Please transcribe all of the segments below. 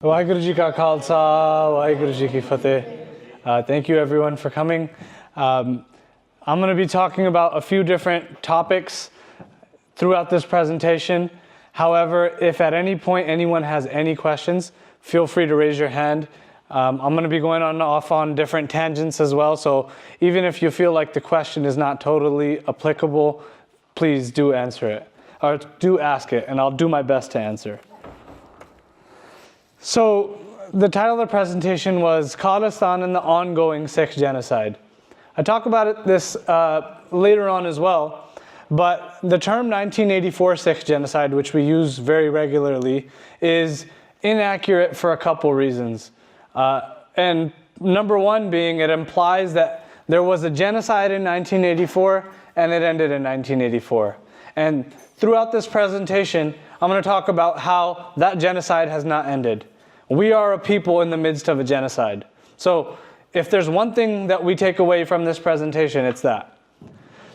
Waheguru Ji Ka Khalsa, Waheguru Ji Ki Fateh. Thank you everyone for coming. I'm going to be talking about a few different topics throughout this presentation. However, if at any point anyone has any questions, feel free to raise your hand. I'm going to be going off on different tangents as well, so even if you feel like the question is not totally applicable, please do answer it, or do ask it, and I'll do my best to answer. So the title of the presentation was Khalistan and the Ongoing Sikh Genocide. I talk about this later on as well, but the term 1984 Sikh Genocide, which we use very regularly, is inaccurate for a couple reasons. And number one being it implies that there was a genocide in 1984 and it ended in 1984. And throughout this presentation, I'm going to talk about how that genocide has not ended. We are a people in the midst of a genocide. So if there's one thing that we take away from this presentation, it's that.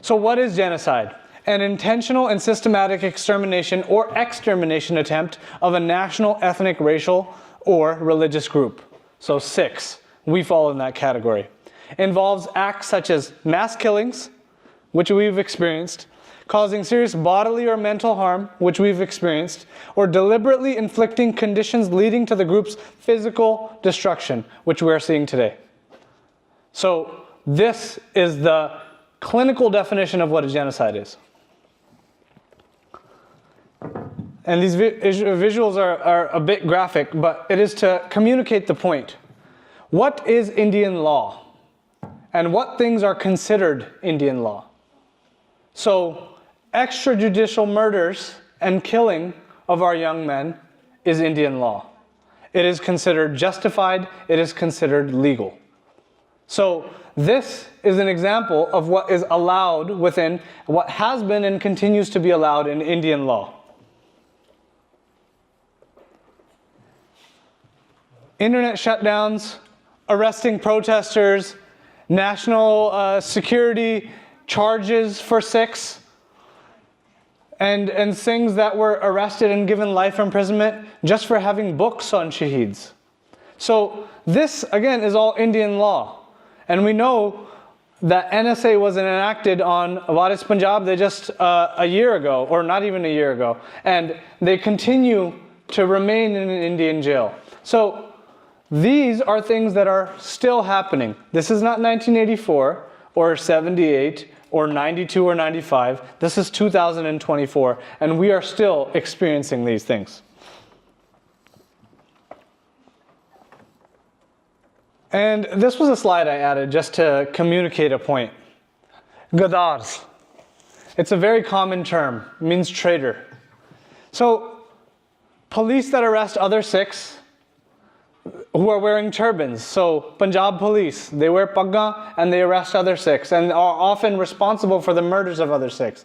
So what is genocide? An intentional and systematic extermination or extermination attempt of a national, ethnic, racial, or religious group. So Sikhs, we fall in that category. Involves acts such as mass killings, which we've experienced, causing serious bodily or mental harm, which we've experienced, or deliberately inflicting conditions leading to the group's physical destruction, which we're seeing today. So this is the clinical definition of what a genocide is. And these visuals are a bit graphic, but it is to communicate the point. What is Indian law? And what things are considered Indian law? So extrajudicial murders and killing of our young men is Indian law. It is considered justified, it is considered legal. So this is an example of what is allowed within what has been and continues to be allowed in Indian law. Internet shutdowns, arresting protesters, national security charges for Sikhs, and Singhs that were arrested and given life imprisonment just for having books on shaheeds. So this, again, is all Indian law. And we know that NSA wasn't enacted on Waris Punjab just a year ago, or not even a year ago. And they continue to remain in an Indian jail. So these are things that are still happening. This is not 1984 or 78 or 92 or 95. This is 2024, and we are still experiencing these things. And this was a slide I added just to communicate a point. Gadars. It's a very common term. It means traitor. So police that arrest other Sikhs who are wearing turbans. So Punjab police, they wear pagga and they arrest other Sikhs and are often responsible for the murders of other Sikhs.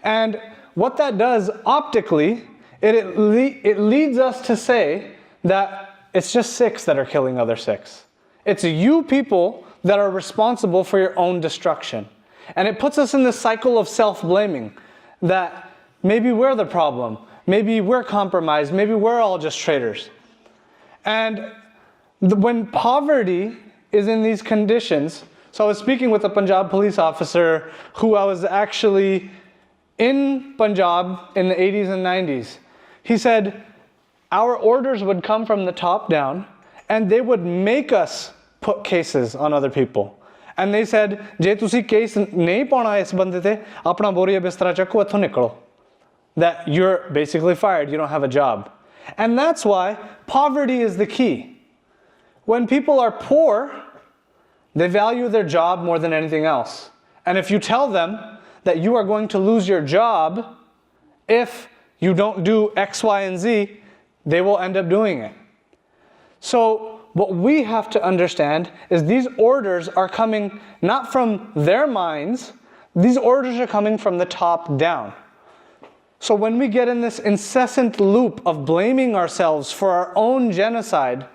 And what that does optically, it leads us to say that it's just Sikhs that are killing other Sikhs. It's you people that are responsible for your own destruction. And it puts us in this cycle of self-blaming that maybe we're the problem, maybe we're compromised, maybe we're all just traitors. And when poverty is in these conditions, so I was speaking with a Punjab police officer who I was actually in Punjab in the 80s and 90s. He said, our orders would come from the top down and they would make us put cases on other people. And they said, je tusi case nahi pauna is bande te, apna boriya bistara chakko itthon nikalo. That you're basically fired, you don't have a job. And that's why poverty is the key. When people are poor, they value their job more than anything else. And if you tell them that you are going to lose your job if you don't do X, Y, and Z, they will end up doing it. So what we have to understand is these orders are coming not from their minds, these orders are coming from the top down. So when we get in this incessant loop of blaming ourselves for our own genocide,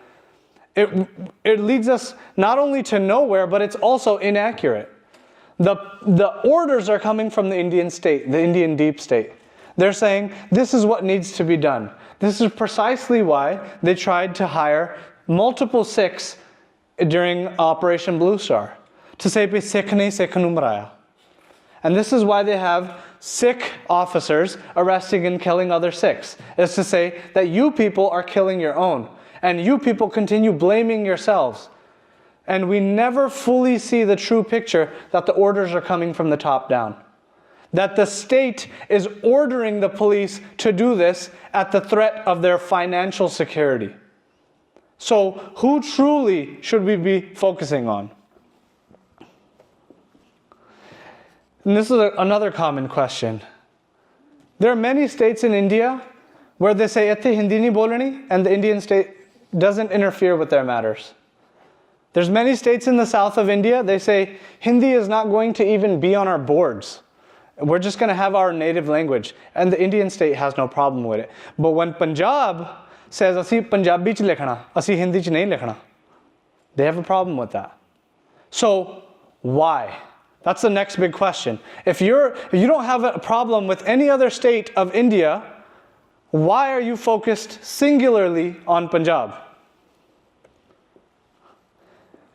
it leads us not only to nowhere, but it's also inaccurate. The orders are coming from the Indian state, the Indian deep state. They're saying this is what needs to be done. This is precisely why they tried to hire multiple Sikhs during Operation Blue Star, to say bhi Sikh nahi Sikh nu maraya. And this is why they have Sikh officers arresting and killing other Sikhs, is to say that you people are killing your own, and you people continue blaming yourselves. And we never fully see the true picture that the orders are coming from the top down. That the state is ordering the police to do this at the threat of their financial security. So who truly should we be focusing on? And this is another common question. There are many states in India where they say "Itthe Hindi nahi bolani," and the Indian state doesn't interfere with their matters. There's many states in the south of India, they say Hindi is not going to even be on our boards. We're just going to have our native language. And the Indian state has no problem with it. But when Punjab says, "Asi Punjabi ch likhna, asi Hindi ch nahi likhna," they have a problem with that. So why? That's the next big question. If you don't have a problem with any other state of India, why are you focused singularly on Punjab?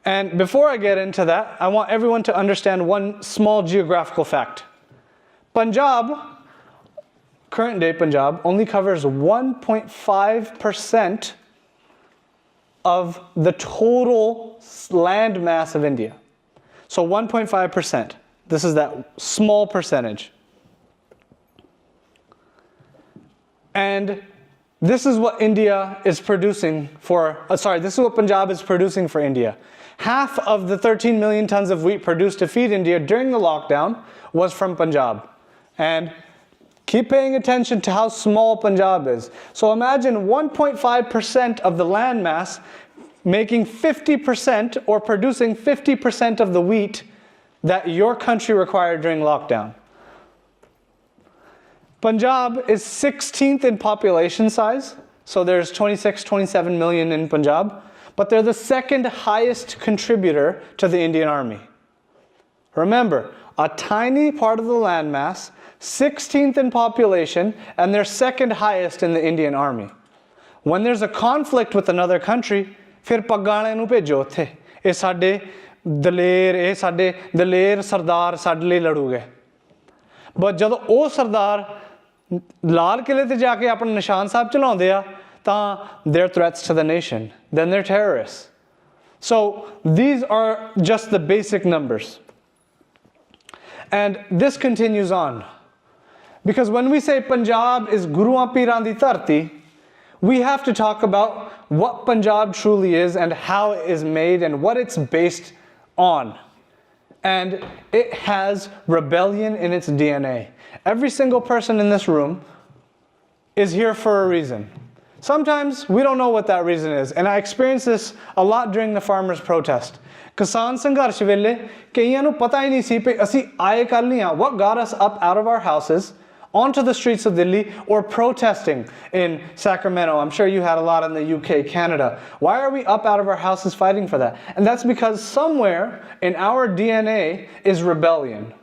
And before I get into that, I want everyone to understand one small geographical fact. Punjab, current day Punjab, only covers 1.5% of the total land mass of India. So 1.5%. This is that small percentage. And this is what India is producing for, this is what Punjab is producing for India. Half of the 13 million tons of wheat produced to feed India during the lockdown was from Punjab. And keep paying attention to how small Punjab is. So imagine 1.5% of the land mass making 50% or producing 50% of the wheat that your country required during lockdown. Punjab is 16th in population size. So there's 26, 27 million in Punjab. But they're the second highest contributor to the Indian Army. Remember, a tiny part of the landmass, 16th in population, and they're second highest in the Indian Army. When there's a conflict with another country, फिर पगाले नू भेजो उत्थे ये साडे दलेर सरदार साडे लई लड़ूगे but जदों ओ सरदार लाल किले ते जाके अपना निशान साहब चलाउंदे आ तां they're threats to the nation, then they're terrorists. So these are just the basic numbers. And this continues on. Because when we say Punjab is Guruan Piran di Dharti, we have to talk about what Punjab truly is and how it is made and what it's based on. And it has rebellion in its DNA. Every single person in this room is here for a reason. Sometimes we don't know what that reason is. And I experienced this a lot during the farmers' protest. Kisan Sangharsh vele kaiyan nu pata hi nahi si pe asi aaye kar liya. What got us up out of our houses onto the streets of Delhi or protesting in Sacramento? I'm sure you had a lot in the UK, Canada. Why are we up out of our houses fighting for that? And that's because somewhere in our DNA is rebellion.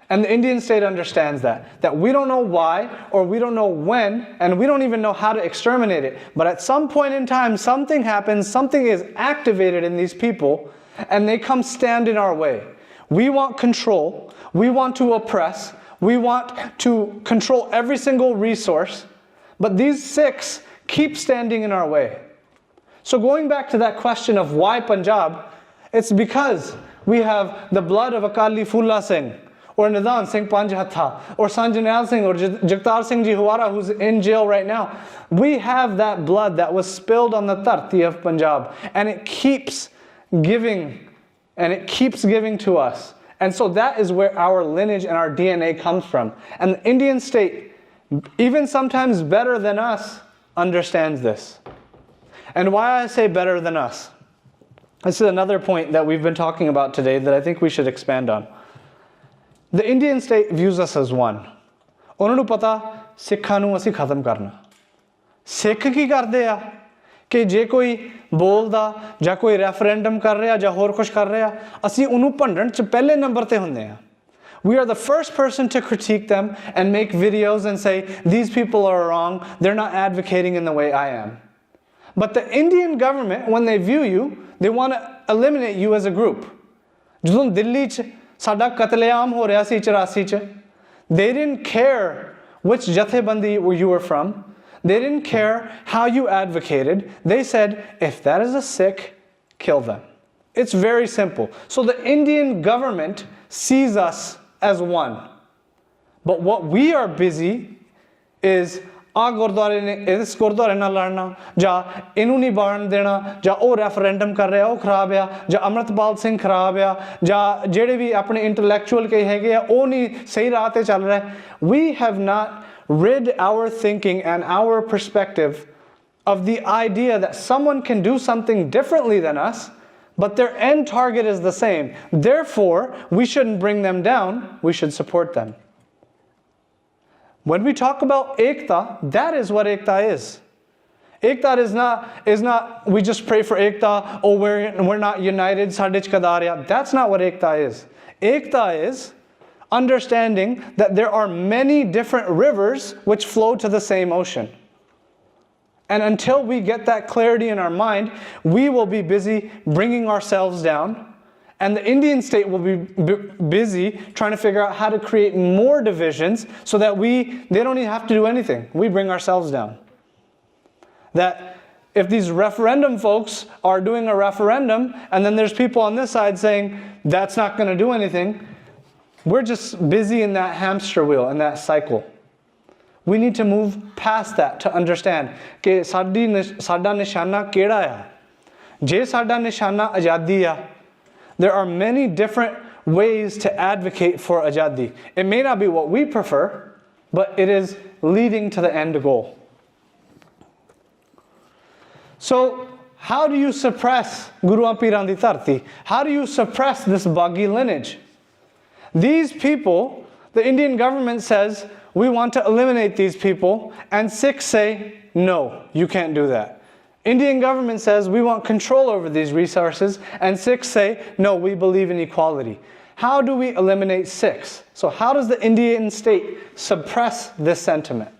And the Indian state understands that we don't know why or we don't know when and we don't even know how to exterminate it. But at some point in time, something happens, something is activated in these people and they come stand in our way. We want control, we want to oppress, we want to control every single resource, but these six keep standing in our way. So going back to that question of why Punjab, it's because we have the blood of Akali Fulla Singh, or Nidan Singh Panjhatha, or Sanjanal Singh, or Jagtar Singh Ji Huwara, who's in jail right now. We have that blood that was spilled on the Dharti of Punjab, and it keeps giving, and it keeps giving to us. And so that is where our lineage and our DNA comes from. And the Indian state, even sometimes better than us, understands this. And why I say better than us, this is another point that we've been talking about today that I think we should expand on. The Indian state views us as one. ਉਹਨਾਂ ਨੂੰ ਪਤਾ ਸਿੱਖਾਂ ਨੂੰ ਅਸੀਂ ਖਤਮ ਕਰਨਾ। ਸਿੱਖ ਕੀ ਕਰਦੇ ਆ ਕਿ ਜੇ ਕੋਈ ਬੋਲਦਾ ਜਾਂ ਕੋਈ ਰੈਫਰੈਂਡਮ ਕਰ ਰਿਹਾ ਜਾਂ ਹੋਰ ਕੁਝ ਕਰ ਰਿਹਾ ਅਸੀਂ ਉਹਨੂੰ ਭੰਡਣ 'ਚ ਪਹਿਲੇ ਨੰਬਰ ਤੇ ਹੁੰਦੇ ਆ। We are the first person to critique them and make videos and say, these people are wrong, they're not advocating in the way I am. But the Indian government, when they view you, they want to eliminate you as a group. ਜਦੋਂ ਦਿੱਲੀ 'ਚ ਸਾਡਾ ਕਤਲੇਆਮ ਹੋ ਰਿਹਾ ਸੀ 84 'ਚ, they didn't care which ਜਥੇਬੰਦੀ you were from. They didn't care how you advocated. They said, if that is a Sikh, kill them. It's very simple. So the Indian government sees us as one. But what we are busy is ਗੁਰਦੁਆਰੇ ਨੇ ਇਸ ਗੁਰਦੁਆਰੇ ਨਾਲ ਲੜਨਾ, ਜਾਂ ਇਹਨੂੰ ਨਹੀਂ ਬਾਣ ਦੇਣਾ, ਜਾਂ ਉਹ ਰੈਫਰੈਂਡਮ ਕਰ ਰਿਹਾ ਉਹ ਖਰਾਬ ਆ, ਜਾਂ ਅੰਮ੍ਰਿਤਪਾਲ ਸਿੰਘ ਖਰਾਬ ਆ, ਜਾਂ ਜਿਹੜੇ ਵੀ ਆਪਣੇ ਇੰਟੈਲੈਕਚੁਅਲ ਕਈ ਹੈਗੇ ਆ ਉਹ ਨਹੀਂ ਸਹੀ ਰਾਹ ਤੇ ਚੱਲ ਰਿਹਾ. We have not rid our thinking and our perspective of the idea that someone can do something differently than us, but their end target is the same. Therefore, we shouldn't bring them down, we should support them. When we talk about ekta, that is what ekta is. Ekta is not we just pray for ekta, oh we're not united, sade ch kadar ya. That's not what ekta is. Ekta is understanding that there are many different rivers which flow to the same ocean. And until we get that clarity in our mind, we will be busy bringing ourselves down, and the Indian state will be busy trying to figure out how to create more divisions so that they don't even have to do anything. We bring ourselves down. That if these referendum folks are doing a referendum and then there's people on this side saying that's not going to do anything, we're just busy in that hamster wheel, in that cycle. We need to move past that to understand कि साडा निशाना केड़ा है. जे साडा निशाना आजादी है, there are many different ways to advocate for ajadi. It may not be what we prefer, but it is leading to the end goal. So, how do you suppress Guruan Piran di Dharti? How do you suppress this Baghi lineage? These people, the Indian government says, we want to eliminate these people, and Sikhs say, no, you can't do that. Indian government says, we want control over these resources, and Sikhs say, no, we believe in equality. How do we eliminate Sikhs? So how does the Indian state suppress this sentiment?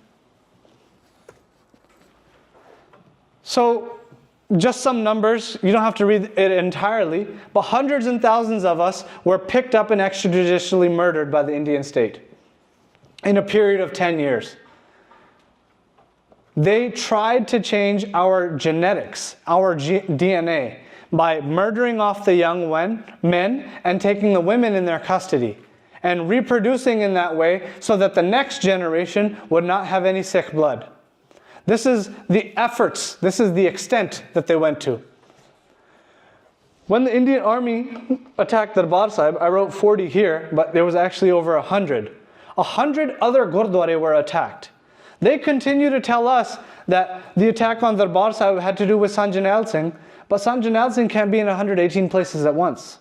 So, just some numbers, you don't have to read it entirely, but hundreds and thousands of us were picked up and extrajudicially murdered by the Indian state in a period of 10 years. They tried to change our genetics, our DNA, by murdering off the young men and taking the women in their custody and reproducing in that way so that the next generation would not have any Sikh blood. This is the efforts, this is the extent that they went to. When the Indian army attacked Darbar Sahib, I wrote 40 here, but there was actually over 100. 100 other gurdwara were attacked. They continue to tell us that the attack on Darbar Sahib had to do with Sant Jarnail Singh, but Sant Jarnail Singh can't be in 118 places at once.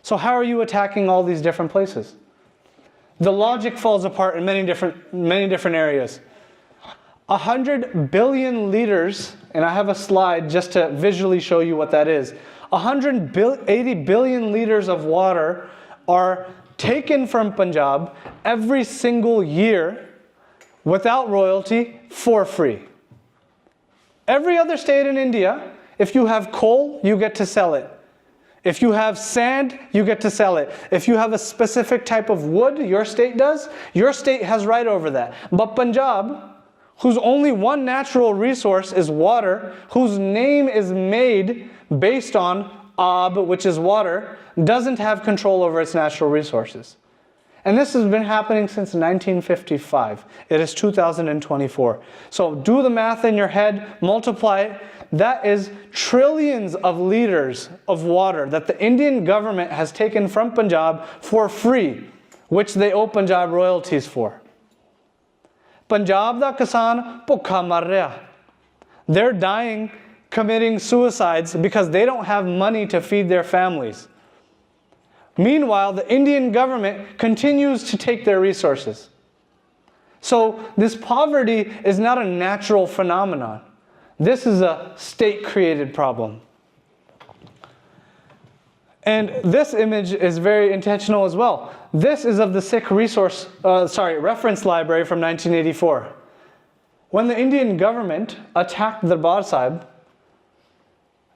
So how are you attacking all these different places? The logic falls apart in many different areas. 100 billion liters, and I have a slide just to visually show you what that is. 180 billion liters of water are taken from Punjab every single year without royalty for free. Every other state in India, if you have coal, you get to sell it. If you have sand, you get to sell it. If you have a specific type of wood, your state does, your state has right over that. But Punjab, whose only one natural resource is water, whose name is made based on Ab, which is water, doesn't have control over its natural resources. And this has been happening since 1955. It is 2024. So do the math in your head, multiply it. That is trillions of liters of water that the Indian government has taken from Punjab for free, which they owe Punjab royalties for. Punjab da kisan bhukha mar reha. They're dying, committing suicides because they don't have money to feed their families. Meanwhile, the Indian government continues to take their resources. So this poverty is not a natural phenomenon. This is a state-created problem. And this image is very intentional as well. This is of the Sikh reference library from 1984. When the Indian government attacked Darbar Sahib,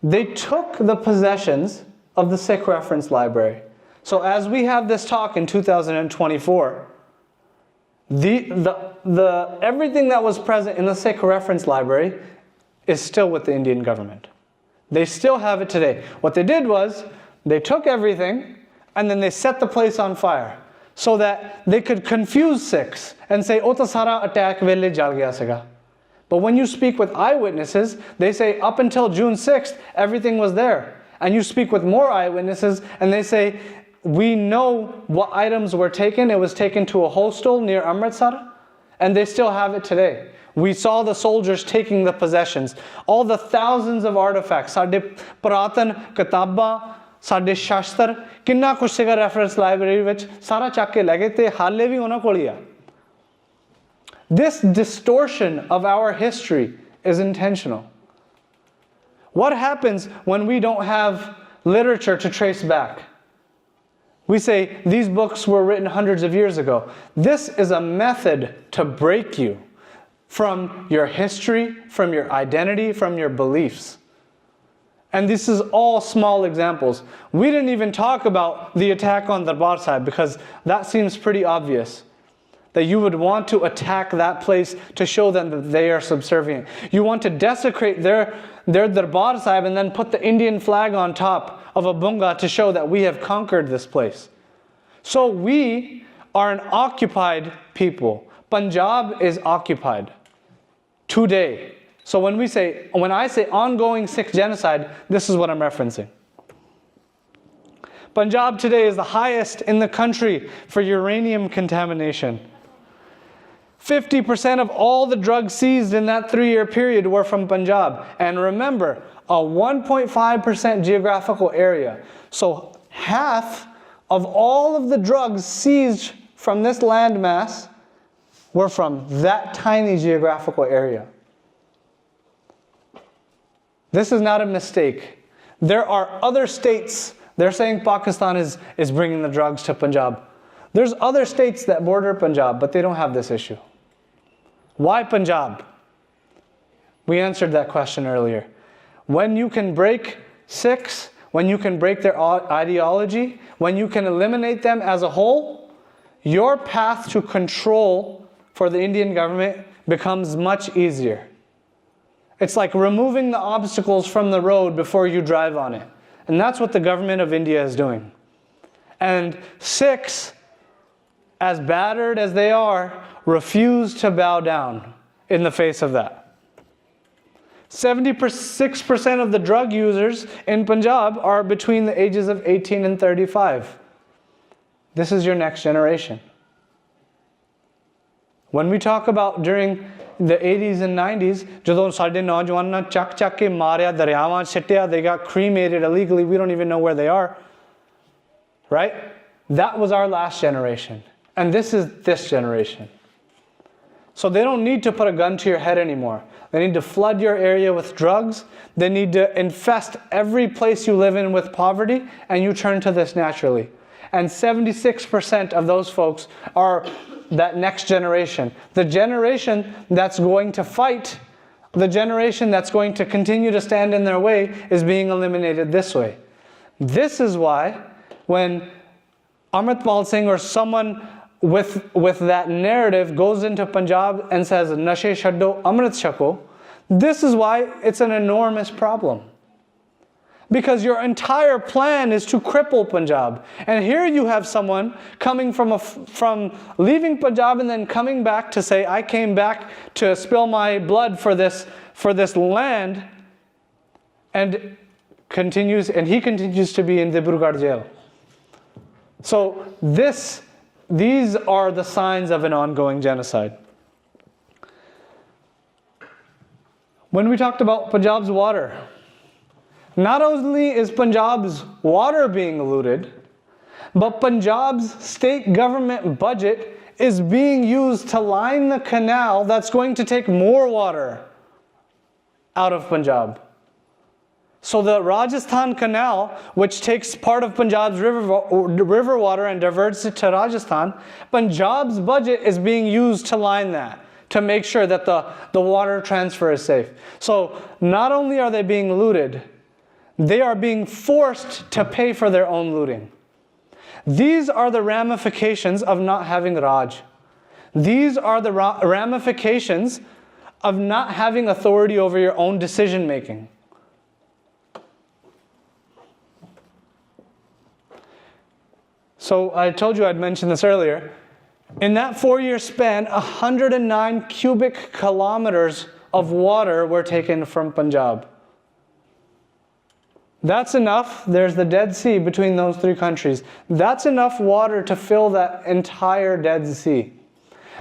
they took the possessions of the Sikh reference library. So as we have this talk in 2024, everything that was present in the Sikh reference library is still with the Indian government. They still have it today. What they did was, they took everything and then they set the place on fire so that they could confuse Sikhs and say, "Oh, to sara attack vele jal gaya siga." But when you speak with eyewitnesses, they say up until June 6th, everything was there. And you speak with more eyewitnesses and they say, "We know what items were taken. It was taken to a hostel near Amritsar, and they still have it today. We saw the soldiers taking the possessions. All the thousands of artifacts, sade Puratan Kitabah, ਸਾਡੇ ਸ਼ਾਸਤਰ ਕਿੰਨਾ ਕੁਝ ਸੀਗਾ reference library ਵਿੱਚ ਸਾਰਾ ਚੱਕ ਕੇ ਲੈ ਗਏ ਤੇ ਹਾਲੇ ਵੀ ਉਹਨਾਂ ਕੋਲ ਹੀ ਆ This distortion of our history is intentional. What happens when we don't have literature to trace back? We say these books were written hundreds of years ago. This is a method to break you from your history, from your identity, from your beliefs. And this is all small examples. We didn't even talk about the attack on Darbar Sahib because that seems pretty obvious. That you would want to attack that place to show them that they are subservient. You want to desecrate their Darbar Sahib and then put the Indian flag on top of a bunga to show that we have conquered this place. So we are an occupied people. Punjab is occupied today. So when I say ongoing Sikh genocide, this is what I'm referencing. Punjab today is the highest in the country for uranium contamination. 50% of all the drugs seized in that 3-year period were from Punjab. And remember, a 1.5% geographical area. So half of all of the drugs seized from this landmass were from that tiny geographical area. This is not a mistake. There are other states, they're saying Pakistan is bringing the drugs to Punjab. There's other states that border Punjab, but they don't have this issue. Why Punjab? We answered that question earlier. When you can break Sikhs, when you can break their ideology, when you can eliminate them as a whole, your path to control for the Indian government becomes much easier. It's like removing the obstacles from the road before you drive on it. And that's what the government of India is doing. And Sikhs, as battered as they are, refuse to bow down in the face of that. 76% of the drug users in Punjab are between the ages of 18 and 35. This is your next generation. When we talk about during the 80s and 90s, ਜਦੋਂ ਸਾਡੇ ਨੌਜਵਾਨਾਂ ਚੱਕ ਕੇ ਮਾਰਿਆ ਦਰਿਆਵਾਂ ਛਿੱਟਿਆ, they got cremated illegally, we don't even know where they are, right? That was our last generation. And this is this generation. So they don't need to put a gun to your head anymore. They need to flood your area with drugs. They need to infest every place you live in with poverty, and you turn to this naturally. And 76% of those folks are that next generation. The generation that's going to fight, the generation that's going to continue to stand in their way is being eliminated this way. This is why when Amritpal Singh or someone with that narrative goes into Punjab and says, Nashe Shaddo Amrit Shako, this is why it's an enormous problem. Because your entire plan is to cripple Punjab. And here you have someone coming from leaving Punjab and then coming back to say, I came back to spill my blood for this land, and he continues to be in Dibrugarh jail. So these are the signs of an ongoing genocide. When we talked about Punjab's water, not only is Punjab's water being looted, but Punjab's state government budget is being used to line the canal that's going to take more water out of Punjab. So the Rajasthan Canal, which takes part of Punjab's river water and diverts it to Rajasthan, Punjab's budget is being used to line that, to make sure that the water transfer is safe. So not only are they being looted, they are being forced to pay for their own looting. These are the ramifications of not having Raj. These are the ramifications of not having authority over your own decision making. So I told you I'd mentioned this earlier. In that 4-year span, 109 cubic kilometers of water were taken from Punjab. That's enough. There's the Dead Sea between those 3 countries. That's enough water to fill that entire Dead Sea.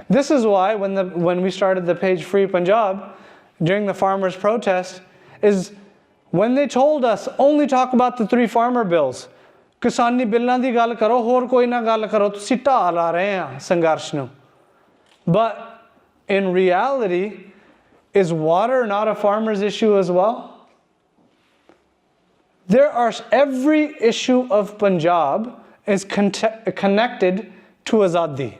This is why when we started the page Free Punjab, during the farmers' protest, is when they told us only talk about the 3 farmer bills. किसानी बिल्लां दी गल करो, होर कोई ना गल करो, तुसीं ढा ला रहे हैं संघर्ष नूं. But in reality, is water not a farmer's issue as well? Every issue of Punjab is connected to Azadi.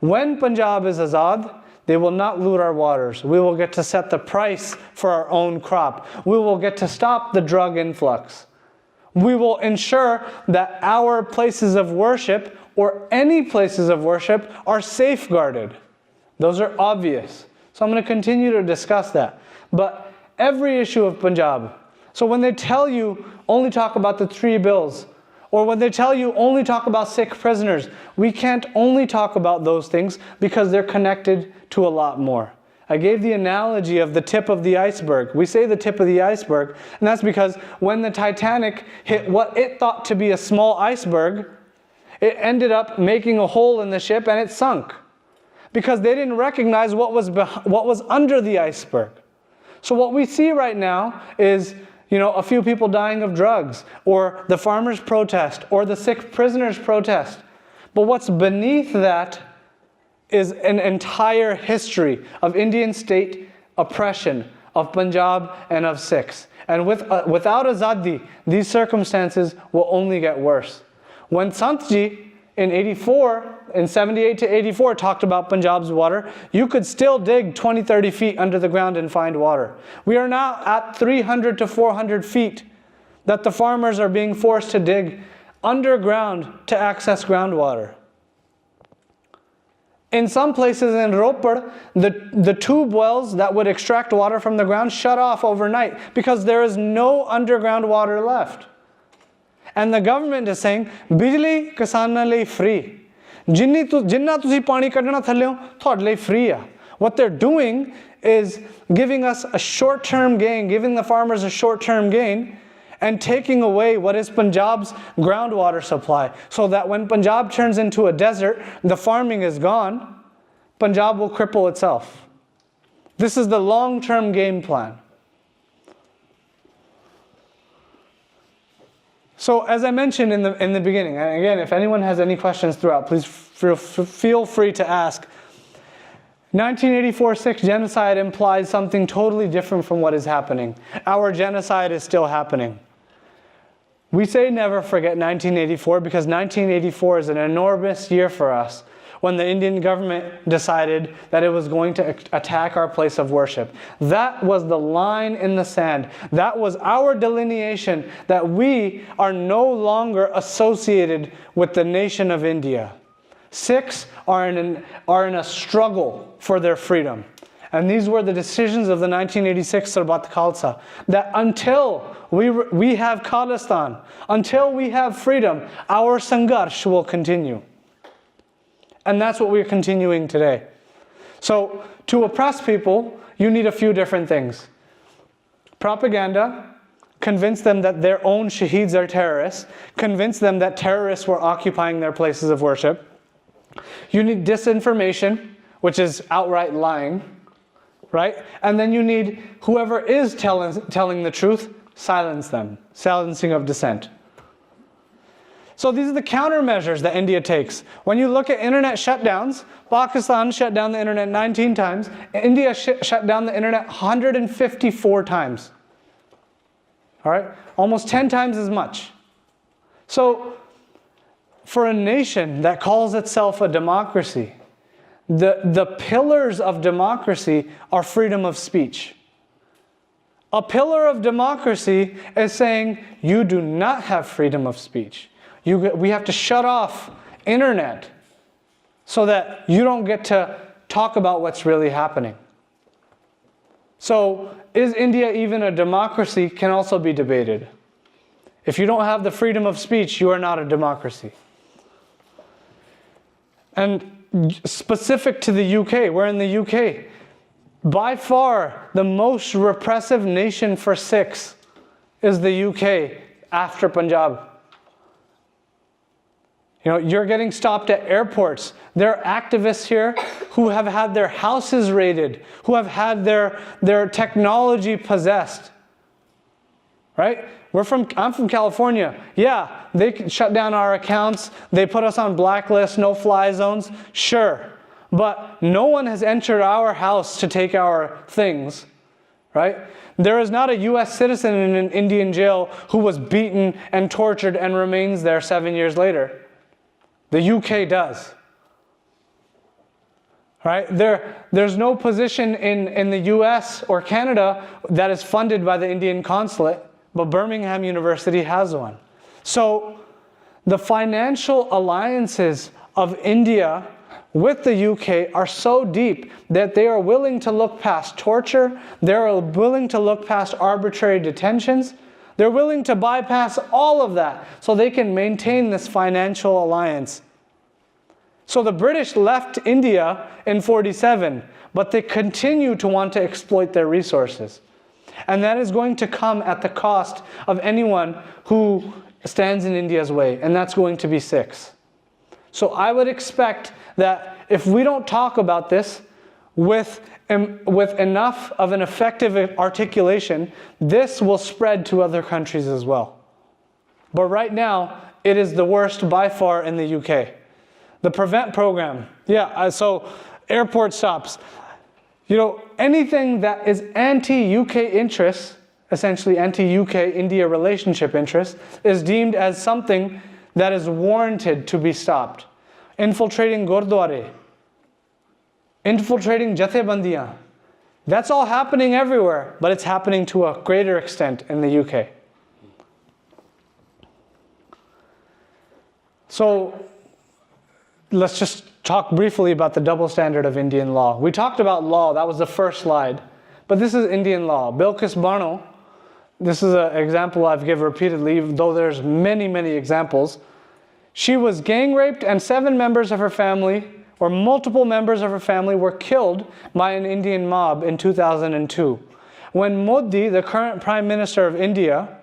When Punjab is Azad, they will not loot our waters. We will get to set the price for our own crop. We will get to stop the drug influx. We will ensure that our places of worship, or any places of worship, are safeguarded. Those are obvious. So I'm going to continue to discuss that. But every issue of Punjab. So when they tell you only talk about the 3 bills, or when they tell you only talk about Sikh prisoners, we can't only talk about those things because they're connected to a lot more. I gave the analogy of the tip of the iceberg. We say the tip of the iceberg, and that's because when the Titanic hit what it thought to be a small iceberg, it ended up making a hole in the ship and it sunk. Because they didn't recognize what was under the iceberg. So what we see right now is, a few people dying of drugs, or the farmers' protest, or the Sikh prisoners' protest. But what's beneath that is an entire history of Indian state oppression of Punjab and of Sikhs. And without Azadi, these circumstances will only get worse. When Santji in 78 to 84 talked about Punjab's water, you could still dig 20, 30 feet under the ground and find water. We are now at 300 to 400 feet that the farmers are being forced to dig underground to access groundwater. In some places in Ropar, the tube wells that would extract water from the ground shut off overnight because there is no underground water left. And the government is saying, Bijli kisanan lai free. Jinna tusi pani kadna thalleyo, thod lai free. What they're doing is giving us a short-term gain, giving the farmers a short-term gain, and taking away what is Punjab's groundwater supply, so that when Punjab turns into a desert, the farming is gone, Punjab will cripple itself. This is the long-term game plan. So as I mentioned in the beginning, and again, if anyone has any questions throughout, please feel free to ask. 1984 Sikh genocide implies something totally different from what is happening. Our genocide is still happening. We say never forget 1984 because 1984 is an enormous year for us, when the Indian government decided that it was going to attack our place of worship. That was the line in the sand. That was our delineation that we are no longer associated with the nation of India. Sikhs are in a struggle for their freedom. And these were the decisions of the 1986 Sarbat Khalsa, that until we have Khalistan, until we have freedom, our Sangharsh will continue. And that's what we're continuing today. So to oppress people, you need a few different things. Propaganda, convince them that their own shaheeds are terrorists, convince them that terrorists were occupying their places of worship. You need disinformation, which is outright lying, right? And then you need whoever is telling the truth, silence them, silencing of dissent. So these are the countermeasures that India takes. When you look at internet shutdowns, Pakistan shut down the internet 19 times. India shut down the internet 154 times. All right? Almost 10 times as much. So, for a nation that calls itself a democracy, the pillars of democracy are freedom of speech. A pillar of democracy is saying you do not have freedom of speech. We have to shut off internet so that you don't get to talk about what's really happening. So, is India even a democracy can also be debated. If you don't have the freedom of speech, you are not a democracy. And specific to the UK, we're in the UK. By far, the most repressive nation for Sikhs is the UK after Punjab. You know, you're getting stopped at airports. There are activists here who have had their houses raided, who have had their technology possessed. Right? I'm from California. Yeah, they shut down our accounts. They put us on blacklists, no-fly zones. Sure. But no one has entered our house to take our things. Right? There is not a US citizen in an Indian jail who was beaten and tortured and remains there 7 years later. The UK does. Right? There's no position in the US or Canada that is funded by the Indian consulate, but Birmingham University has one. So the financial alliances of India with the UK are so deep that they are willing to look past torture, they're willing to look past arbitrary detentions, they're willing to bypass all of that so they can maintain this financial alliance. So the British left India in 47, but they continue to want to exploit their resources. And that is going to come at the cost of anyone who stands in India's way, and that's going to be Sikhs. So I would expect that if we don't talk about this with enough of an effective articulation, this will spread to other countries as well. But right now, it is the worst by far in the UK. The PREVENT program, so airport stops. You know, anything that is anti-UK interests, essentially anti-UK India relationship interests, is deemed as something that is warranted to be stopped. Infiltrating Gurdwara, infiltrating Jathebandiyan. That's all happening everywhere, but it's happening to a greater extent in the UK. So, let's just talk briefly about the double standard of Indian law. We talked about law, that was the first slide. But this is Indian law. Bilkis Bano, this is an example I've given repeatedly, though there's many, many examples. She was gang raped and 7 members of her family, or multiple members of her family, were killed by an Indian mob in 2002. When Modi, the current Prime Minister of India,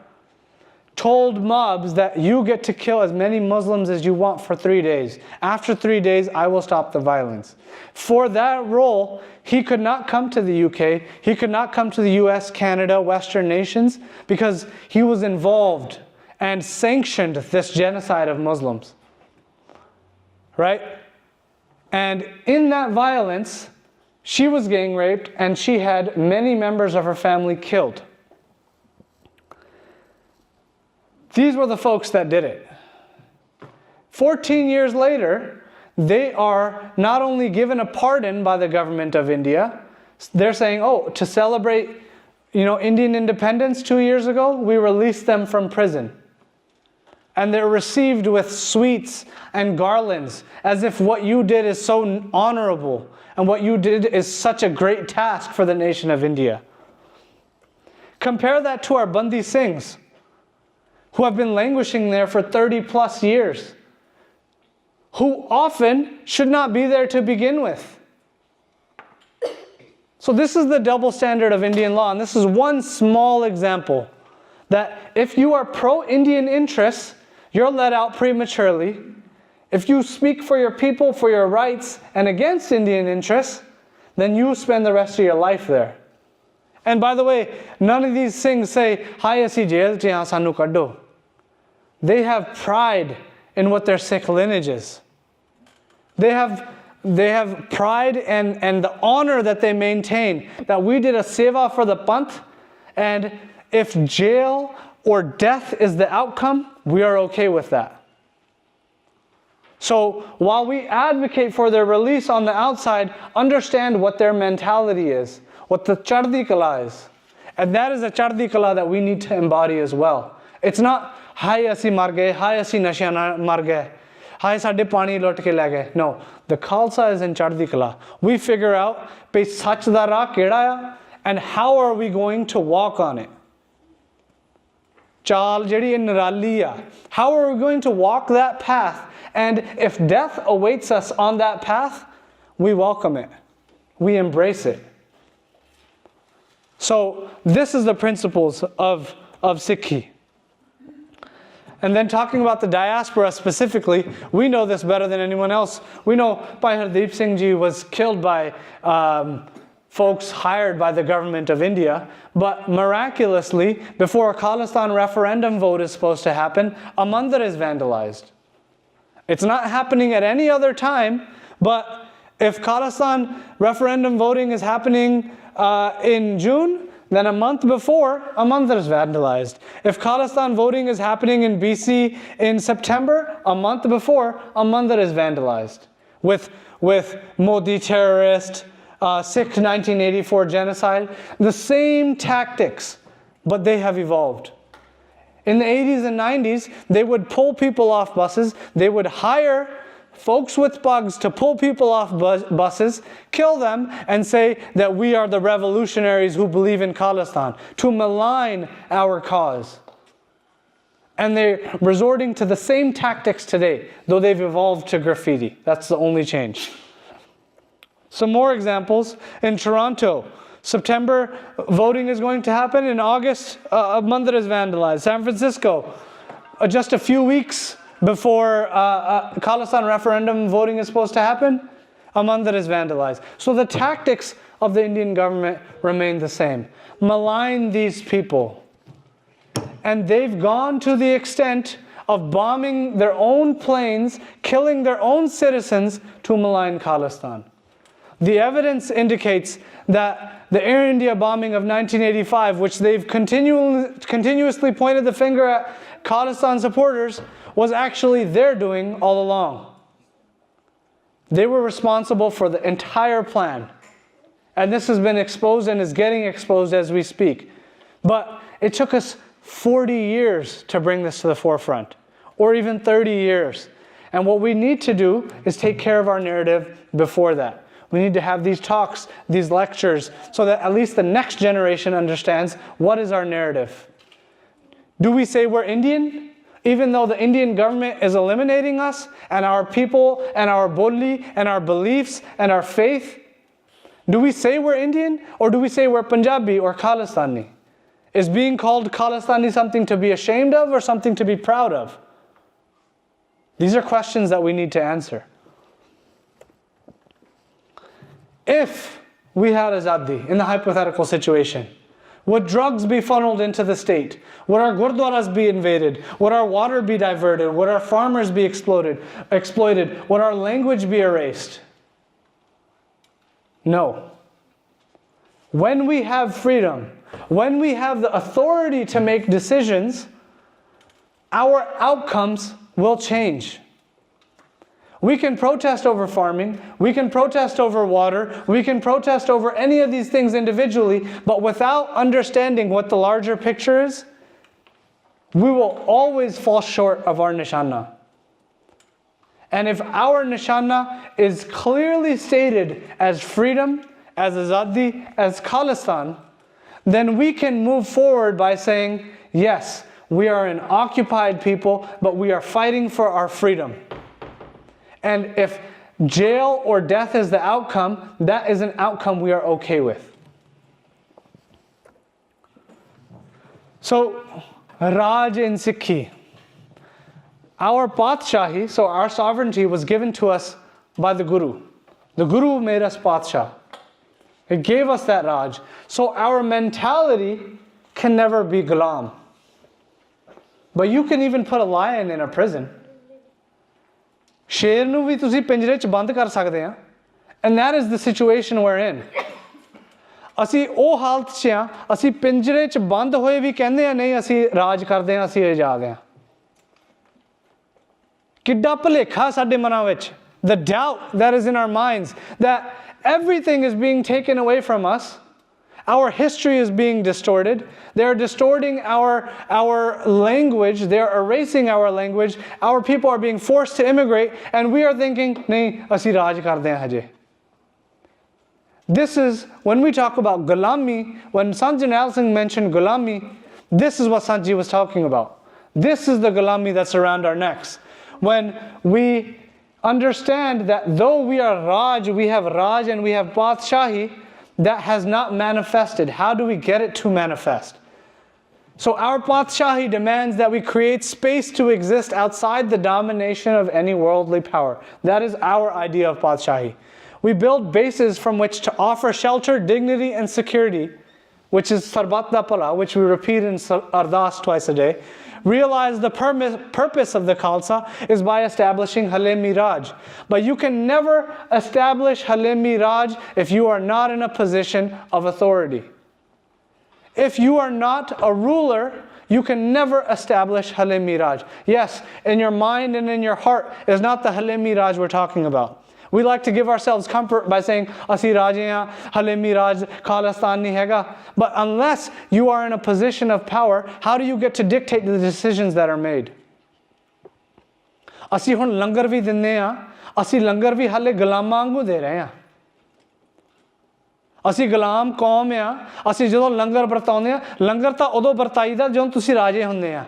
told mobs that you get to kill as many Muslims as you want for 3 days. After 3 days, I will stop the violence. For that role, he could not come to the UK, he could not come to the US, Canada, Western nations, because he was involved and sanctioned this genocide of Muslims. Right? And in that violence, she was gang raped and she had many members of her family killed. These were the folks that did it. 14 years later, they are not only given a pardon by the government of India, they're saying, oh, to celebrate, Indian independence 2 years ago, we released them from prison. And they're received with sweets and garlands, as if what you did is so honorable, and what you did is such a great task for the nation of India. Compare that to our Bandi Singhs, who have been languishing there for 30 plus years, who often should not be there to begin with. So this is the double standard of Indian law, and this is one small example that if you are pro-Indian interests, you're let out prematurely. If you speak for your people, for your rights, and against Indian interests, then you spend the rest of your life there. And by the way, none of these things say, "Hai asi jail ch yahan sanu kaddo." They have pride in what their Sikh lineage is. They have pride and the honor that they maintain, that we did a seva for the Panth, and if jail or death is the outcome, we are okay with that. So while we advocate for their release on the outside, understand what their mentality is, what the chardi kala is. And that is a chardi kala that we need to embody as well. It's not, hai asi mar gaye, hai asi nashiyan mar gaye, hai sade pani lot ke le gaye. No, the Khalsa is in chardi kala. We figure out, pe sach da raah keda aya, and how are we going to walk on it? Chal jehdi nirali a. How are we going to walk that path? And if death awaits us on that path, we welcome it. We embrace it. So this is the principles of Sikhi. And then talking about the diaspora specifically, we know this better than anyone else. We know Bhai Hardeep Singh Ji was killed by folks hired by the government of India, but miraculously, before a Khalistan referendum vote is supposed to happen, a mandir is vandalized. It's not happening at any other time, but if Khalistan referendum voting is happening in June, then a month before, a mandir is vandalized. If Khalistan voting is happening in BC in September, a month before, a mandir is vandalized. With Modi terrorist, Sikh 1984 genocide, the same tactics, but they have evolved. In the 80s and 90s, they would pull people off buses. They would hire folks with bugs to pull people off buses, kill them, and say that we are the revolutionaries who believe in Khalistan, to malign our cause. And they're resorting to the same tactics today, though they've evolved to graffiti. That's the only change. Some more examples. In Toronto, September voting is going to happen. In August, a mandir is vandalized. San Francisco, just a few weeks before Khalistan referendum voting is supposed to happen, a mandir is vandalized. So the tactics of the Indian government remain the same. Malign these people. And they've gone to the extent of bombing their own planes, killing their own citizens to malign Khalistan. The evidence indicates that the Air India bombing of 1985, which they've continuously pointed the finger at Khalistan supporters, was actually their doing all along. They were responsible for the entire plan. And this has been exposed and is getting exposed as we speak. But it took us 40 years to bring this to the forefront, or even 30 years. And what we need to do is take care of our narrative before that. We need to have these talks, these lectures, so that at least the next generation understands what is our narrative. Do we say we're Indian, even though the Indian government is eliminating us, and our people, and our bodli, and our beliefs, and our faith? Do we say we're Indian, or do we say we're Punjabi or Khalistani? Is being called Khalistani something to be ashamed of, or something to be proud of? These are questions that we need to answer. If we had Azadi in the hypothetical situation, would drugs be funneled into the state? Would our gurdwaras be invaded? Would our water be diverted? Would our farmers be exploited? Would our language be erased? No. When we have freedom, when we have the authority to make decisions, our outcomes will change. We can protest over farming, we can protest over water, we can protest over any of these things individually, but without understanding what the larger picture is, we will always fall short of our nishana. And if our nishana is clearly stated as freedom, as azadi, as Khalistan, then we can move forward by saying, yes, we are an occupied people, but we are fighting for our freedom. And if jail or death is the outcome, that is an outcome we are okay with. So, Raj in Sikhi. Our Patshahi, so our sovereignty, was given to us by the Guru. The Guru made us Patsha. It gave us that Raj. So our mentality can never be Ghulam. But you can even put a lion in a prison. शेर नू भी तुसी पिंजरे च बंद कर सकते हैं, and that is the situation we're in. ਅਸੀਂ ਉਹ ਹਾਲਤ 'ਚ ਆ ਅਸੀਂ ਪਿੰਜਰੇ 'ਚ ਬੰਦ ਹੋਏ ਵੀ ਕਹਿੰਦੇ ਆ ਨਹੀਂ ਅਸੀਂ ਰਾਜ ਕਰਦੇ ਹਾਂ ਅਸੀਂ ਆਜ਼ਾਦ ਹਾਂ ਕਿੱਡਾ ਭੁਲੇਖਾ ਸਾਡੇ ਮਨਾਂ ਵਿੱਚ the doubt that is in our minds that everything is being taken away from us our history is being distorted they are distorting our language they are erasing our language our people are being forced to immigrate and we are thinking nahi ਅਸੀਂ ਰਾਜ ਕਰਦੇ ਹਾਂ ਹਜੇ This is, when we talk about gulami, when Sant Jarnail Singh mentioned gulami, this is what Sant Ji was talking about. This is the gulami that's around our necks. When we understand that though we are Raj and we have Badshahi, that has not manifested. How do we get it to manifest? So our Badshahi demands that we create space to exist outside the domination of any worldly power. That is our idea of Badshahi. We build bases from which to offer shelter, dignity, and security, which is Sarbat da Pala, which we repeat in Ardas twice a day. Realize the purpose of the Khalsa is by establishing Halemi Raj. But you can never establish Halemi Raj if you are not in a position of authority. If you are not a ruler, you can never establish Halemi Raj. Yes, in your mind and in your heart is not the Halemi Raj we're talking about. We like to give ourselves comfort by saying, Asi Raje hain, Halemi Raj, Khalistan nahi hega. But unless you are in a position of power, how do you get to dictate the decisions that are made? Asi hun langar vi dinne ha, asi langar vi hale gulama angu de rahe ha. Asi gulam qaum ha, asi jadon langar bartaunde ha, langar ta udo bartaida ਜਦੋਂ ਤੁਸੀਂ ਰਾਜੇ ਹੁੰਦੇ ਆ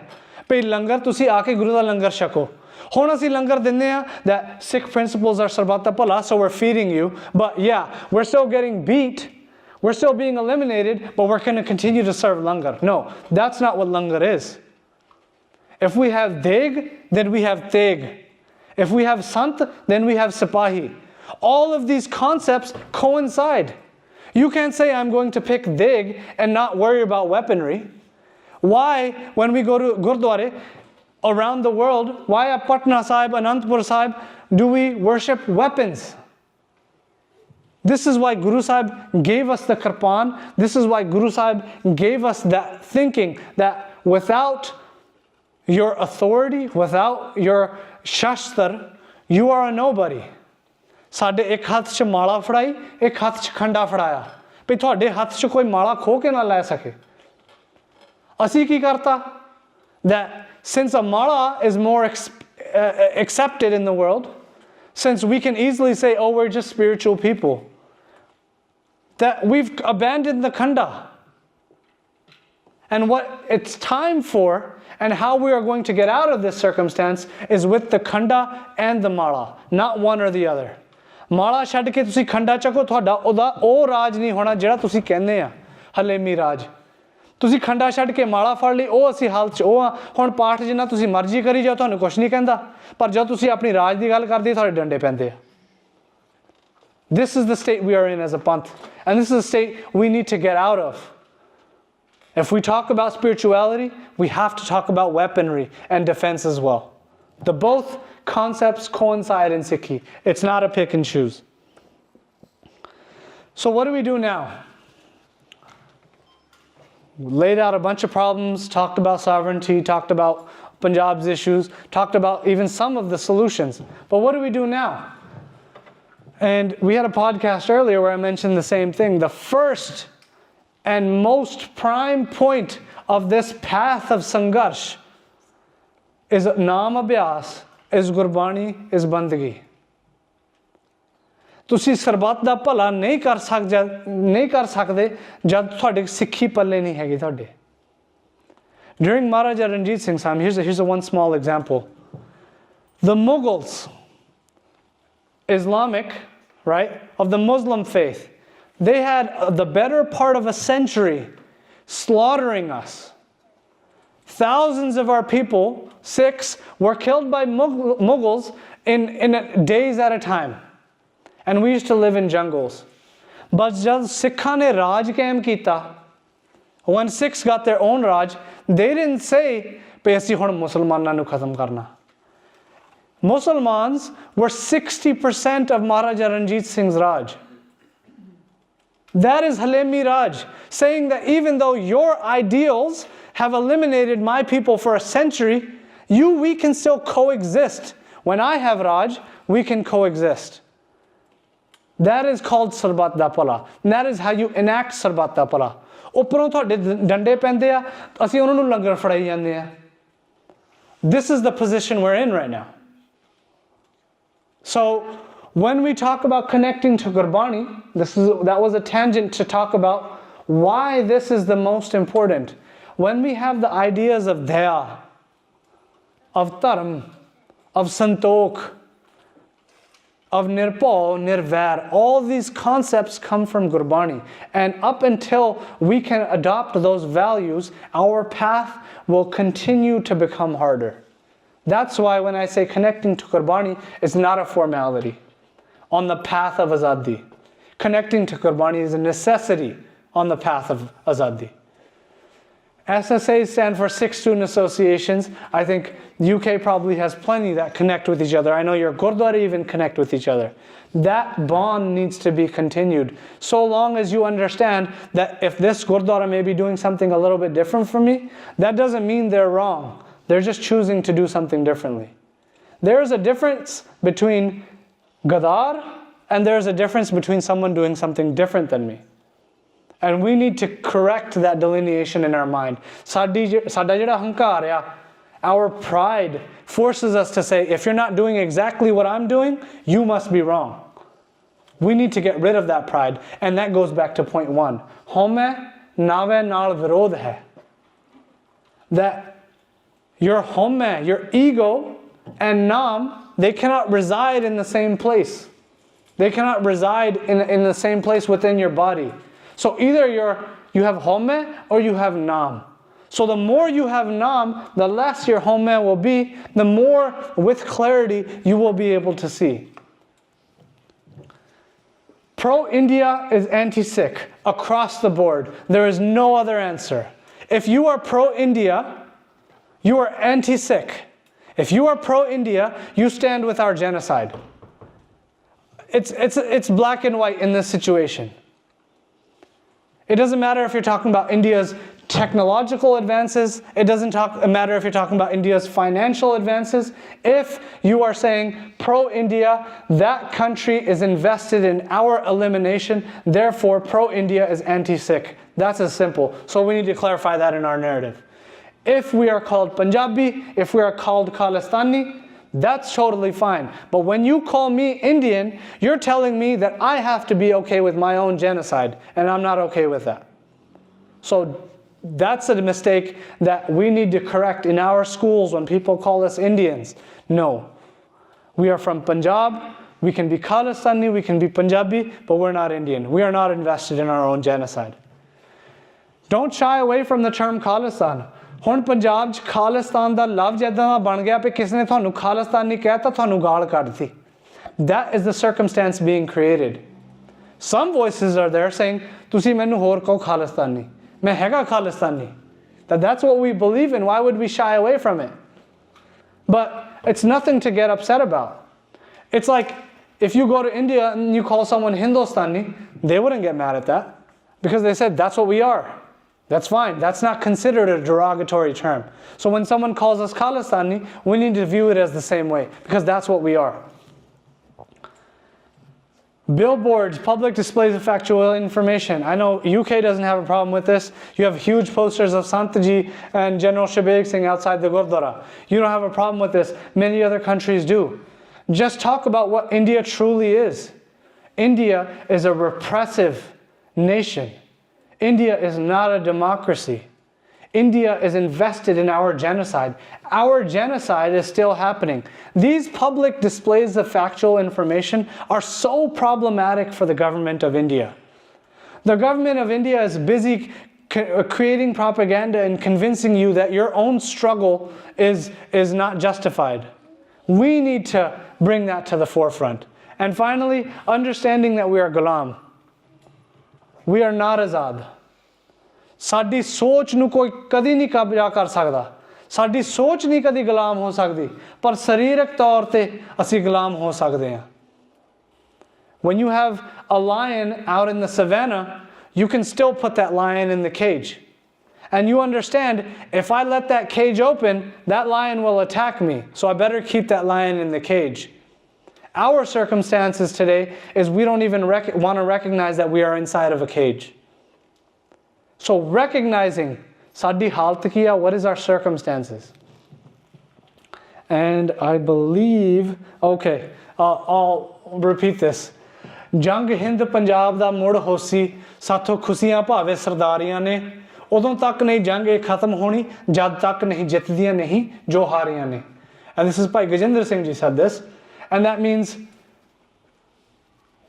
ਭਈ ਲੰਗਰ ਤੁਸੀਂ ਆ ਕੇ ਗੁਰੂ ਦਾ ਲੰਗਰ ਛਕੋ ਹੁਣ ਅਸੀਂ ਲੰਗਰ ਦਿੰਦੇ ਆ that Sikh principles are sarbat da pala so we're feeding you but yeah we're still getting beat we're still being eliminated but we're going to continue to serve langar no that's not what langar is if we have deg then we have teg if we have sant then we have sipahi all of these concepts coincide you can't say I'm going to pick deg and not worry about weaponry why when we go to gurdwara around the world, why at Patna Sahib, Anandpur Sahib, do we worship weapons? This is why Guru Sahib gave us the Kirpan. This is why Guru Sahib gave us that thinking that without your authority, without your shastar, you are a nobody. ਸਾਡੇ ਇੱਕ ਹੱਥ 'ਚ ਮਾਲਾ ਫੜਾਈ ਇੱਕ ਹੱਥ 'ਚ ਖੰਡਾ ਫੜਾਇਆ ਵੀ ਤੁਹਾਡੇ ਹੱਥ 'ਚ ਕੋਈ ਮਾਲਾ ਖੋ ਕੇ ਨਾ ਲੈ ਸਕੇ ਅਸੀਂ ਕੀ ਕਰਤਾ that since a mala is more accepted in the world, since we can easily say, oh, we're just spiritual people, that we've abandoned the khanda. And what it's time for, and how we are going to get out of this circumstance, is with the khanda and the mala, not one or the other. Mala ਛੱਡ ਕੇ ਤੁਸੀਂ ਖੰਡਾ ਚੱਕੋ ਤੁਹਾਡਾ ਉਹਦਾ ਉਹ ਰਾਜ ਨਹੀਂ ਹੋਣਾ ਜਿਹੜਾ ਤੁਸੀਂ ਕਹਿੰਦੇ ਆ ਹਲੇਮੀ ਰਾਜ ਤੁਸੀਂ ਖੰਡਾ ਛੱਡ ਕੇ ਮਾਲਾ ਫੜ ਲਈ ਉਹ ਅਸੀਂ ਹਾਲਤ 'ਚ ਉਹ ਆ ਹੁਣ ਪਾਠ ਜਿੰਨਾ ਤੁਸੀਂ ਮਰਜ਼ੀ ਕਰੀ ਜਾਓ ਤੁਹਾਨੂੰ ਕੁਛ ਨਹੀਂ ਕਹਿੰਦਾ ਪਰ ਜਦੋਂ ਤੁਸੀਂ ਆਪਣੀ ਰਾਜ ਦੀ ਗੱਲ ਕਰਦੇ ਤੁਹਾਡੇ ਡੰਡੇ ਪੈਂਦੇ ਆ This is the state we are in as a panth and this is the state we need to get out of. If we talk about spirituality, we have to talk about weaponry and defense as well. The both concepts coincide in Sikhi. It's not a pick and choose. So what do we do now? We laid out a bunch of problems, talked about sovereignty, talked about Punjab's issues, talked about even some of the solutions. But what do we do now? And we had a podcast earlier where I mentioned the same thing. The first and most prime point of this path of Sangharsh is Naam Abhyas, is Gurbani, is Bandagi. ਤੁਸੀਂ ਸਰਬੱਤ ਦਾ ਭਲਾ ਨਹੀਂ ਕਰ ਸਕਦੇ ਜਦ ਤੁਹਾਡੇ ਸਿੱਖੀ ਪੱਲੇ ਨਹੀਂ ਹੈਗੀ ਤੁਹਾਡੇ During Maharaja Ranjit Singh's time, here's a one small example. The Mughals, Islamic, right, of the Muslim faith, they had the better part of a century slaughtering us. Thousands of our people, Sikhs, were killed by Mughals in days at a time. And we used to live in jungles. But jab Sikha ne Raj kaim kita, when Sikhs got their own Raj, they didn't say, "Pe assi hun Muslimanan nu khatam karna." Muslimans were 60% of Maharaja Ranjit Singh's Raj. That is Halemi Raj, saying that even though your ideals have eliminated my people for a century, we can still coexist. When I have Raj, we can coexist. That is called Sarbat da Pala. That is how you enact Sarbat da Pala. Upparon thode dande pende a, assi ਉਹਨਾਂ ਨੂੰ ਲੰਗਰ ਫੜਾਈ ਜਾਂਦੇ ਆ. This is the position we're in right now. So when we talk about connecting to Gurbani, that was a tangent to talk about why this is the most important. When we have the ideas of Daya, of Dharm, of Santokh, of Nirpo, Nirvair, all these concepts come from Gurbani. And up until we can adopt those values, our path will continue to become harder. That's why when I say connecting to Gurbani, it's not a formality on the path of Azadi. Connecting to Gurbani is a necessity on the path of Azadi. SSAs stand for 6 student associations. I think UK probably has plenty that connect with each other. I know your Gurdwara even connect with each other. That bond needs to be continued. So long as you understand that if this Gurdwara may be doing something a little bit different from me, that doesn't mean they're wrong. They're just choosing to do something differently. There's a difference between Gadar and there's a difference between someone doing something different than me. And we need to correct that delineation in our mind. Our pride forces us to say, if you're not doing exactly what I'm doing, you must be wrong. We need to get rid of that pride. And that goes back to point 1. Home nave naal virodh hai. That your home, your ego and nam, they cannot reside in the same place. They cannot reside in the same place within your body. So either you have home or you have nam. So the more you have nam, the less your home will be, the more with clarity you will be able to see. Pro-India is anti-Sikh across the board. There is no other answer. If you are pro-India, you are anti-Sikh. If you are pro-India, you stand with our genocide. It's black and white in this situation. It doesn't matter if you're talking about India's technological advances. It doesn't matter if you're talking about India's financial advances. If you are saying pro-India, that country is invested in our elimination. Therefore, pro-India is anti-Sikh. That's as simple. So we need to clarify that in our narrative. If we are called Punjabi, if we are called Khalistani, that's totally fine. But when you call me Indian, you're telling me that I have to be okay with my own genocide, and I'm not okay with that. So that's a mistake that we need to correct in our schools when people call us Indians. No. We are from Punjab. We can be Khalistani, we can be Punjabi, but we're not Indian. We are not invested in our own genocide. Don't shy away from the term Khalistan. ਹੁਣ ਪੰਜਾਬ 'ਚ ਖਾਲਿਸਤਾਨ ਦਾ ਲਫ਼ਜ਼ ਇੱਦਾਂ ਦਾ ਬਣ ਗਿਆ ਕਿ ਕਿਸੇ ਨੇ ਤੁਹਾਨੂੰ ਖਾਲਿਸਤਾਨੀ ਕਹਿਤਾ ਤੁਹਾਨੂੰ ਗਾਲ ਕੱਢਤੀ. That is the circumstance being created. Some voices are there saying, ਤੁਸੀਂ ਮੈਨੂੰ ਹੋਰ ਕਹੋ ਖਾਲਿਸਤਾਨੀ. ਮੈਂ ਹੈਗਾ ਖਾਲਿਸਤਾਨੀ. That's what we believe in. Why would we shy away from it? But it's nothing to get upset about. It's like if you go to India and you call someone Hindustani, they wouldn't get mad at that because they said that's what we are. That's fine. That's not considered a derogatory term. So when someone calls us Khalistani, we need to view it as the same way because that's what we are. Billboards, public displays of factual information. I know UK doesn't have a problem with this. You have huge posters of Santaji and General Shabir Singh outside the Gurdwara. You don't have a problem with this. Many other countries do. Just talk about what India truly is. India is a repressive nation. India is not a democracy. India is invested in our genocide. Our genocide is still happening. These public displays of factual information are so problematic for the government of India. The government of India is busy creating propaganda and convincing you that your own struggle is not justified. We need to bring that to the forefront. And finally, understanding that we are Ghulam. We are not azad. ਸਾਡੀ ਸੋਚ ਨੂੰ ਕੋਈ ਕਦੀ ਨਹੀਂ ਕਬਜ਼ਾ ਕਰ ਸਕਦਾ. ਸਾਡੀ ਸੋਚ ਨਹੀਂ ਕਦੀ ਗੁਲਾਮ ਹੋ ਸਕਦੀ, ਪਰ ਸਰੀਰਕ ਤੌਰ ਤੇ ਅਸੀਂ ਗੁਲਾਮ ਹੋ ਸਕਦੇ ਹਾਂ. When you have a lion out in the savannah, you can still put that lion in the cage. And you understand, if I let that cage open, that lion will attack me. So I better keep that lion in the cage. Our circumstances today is we don't even want to recognize that we are inside of a cage. So recognizing, Sadi halat kiya, what is our circumstances? And I believe, okay, I'll repeat this. जंग हिंद पंजाब दा मुड़ होसी साथों खुशियां भावे सरदारियां ने उदों तक नहीं जंग ये खत्म होनी जद तक नहीं जितदियां नहीं जो हारियां ने. And this is by Gajendra Singh ji said this, and that means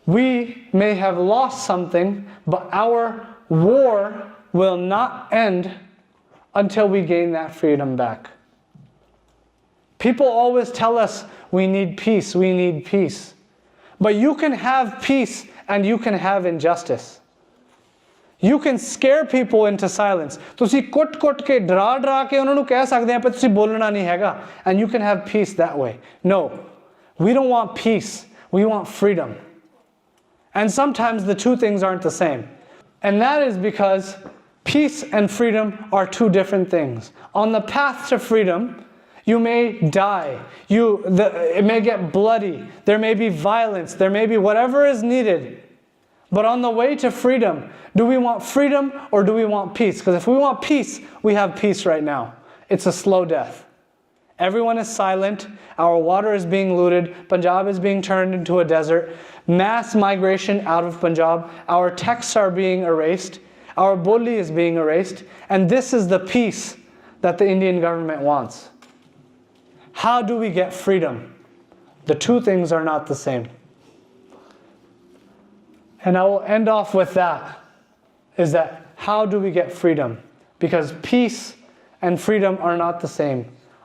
we may have lost something, but our war will not end until we gain that freedom back. People always tell us we need peace, we need peace. But you can have peace and you can have injustice. You can scare people into silence. ਤੁਸੀਂ ਕੁੱਟ ਕੇ ਡਰਾ ਕੇ ਉਹਨਾਂ ਨੂੰ ਕਹਿ ਸਕਦੇ ਆ ਪਰ ਤੁਸੀਂ ਬੋਲਣਾ ਨਹੀਂ ਹੈਗਾ. And you can have peace that way. No, we don't want peace. We want freedom. And sometimes the two things aren't the same. And that is because peace and freedom are two different things. On the path to freedom, you may die. It may get bloody. There may be violence. There may be whatever is needed. But on the way to freedom, do we want freedom or do we want peace? Because if we want peace, we have peace right now. It's a slow death. Everyone is silent. Our water is being looted. Punjab is being turned into a desert. Mass migration out of Punjab. Our texts are being erased. Our Boli is being erased. And this is the peace that the Indian government wants. How do we get freedom? The two things are not the same. And I will end off with that, is that how do we get freedom? Because peace and freedom are not the same.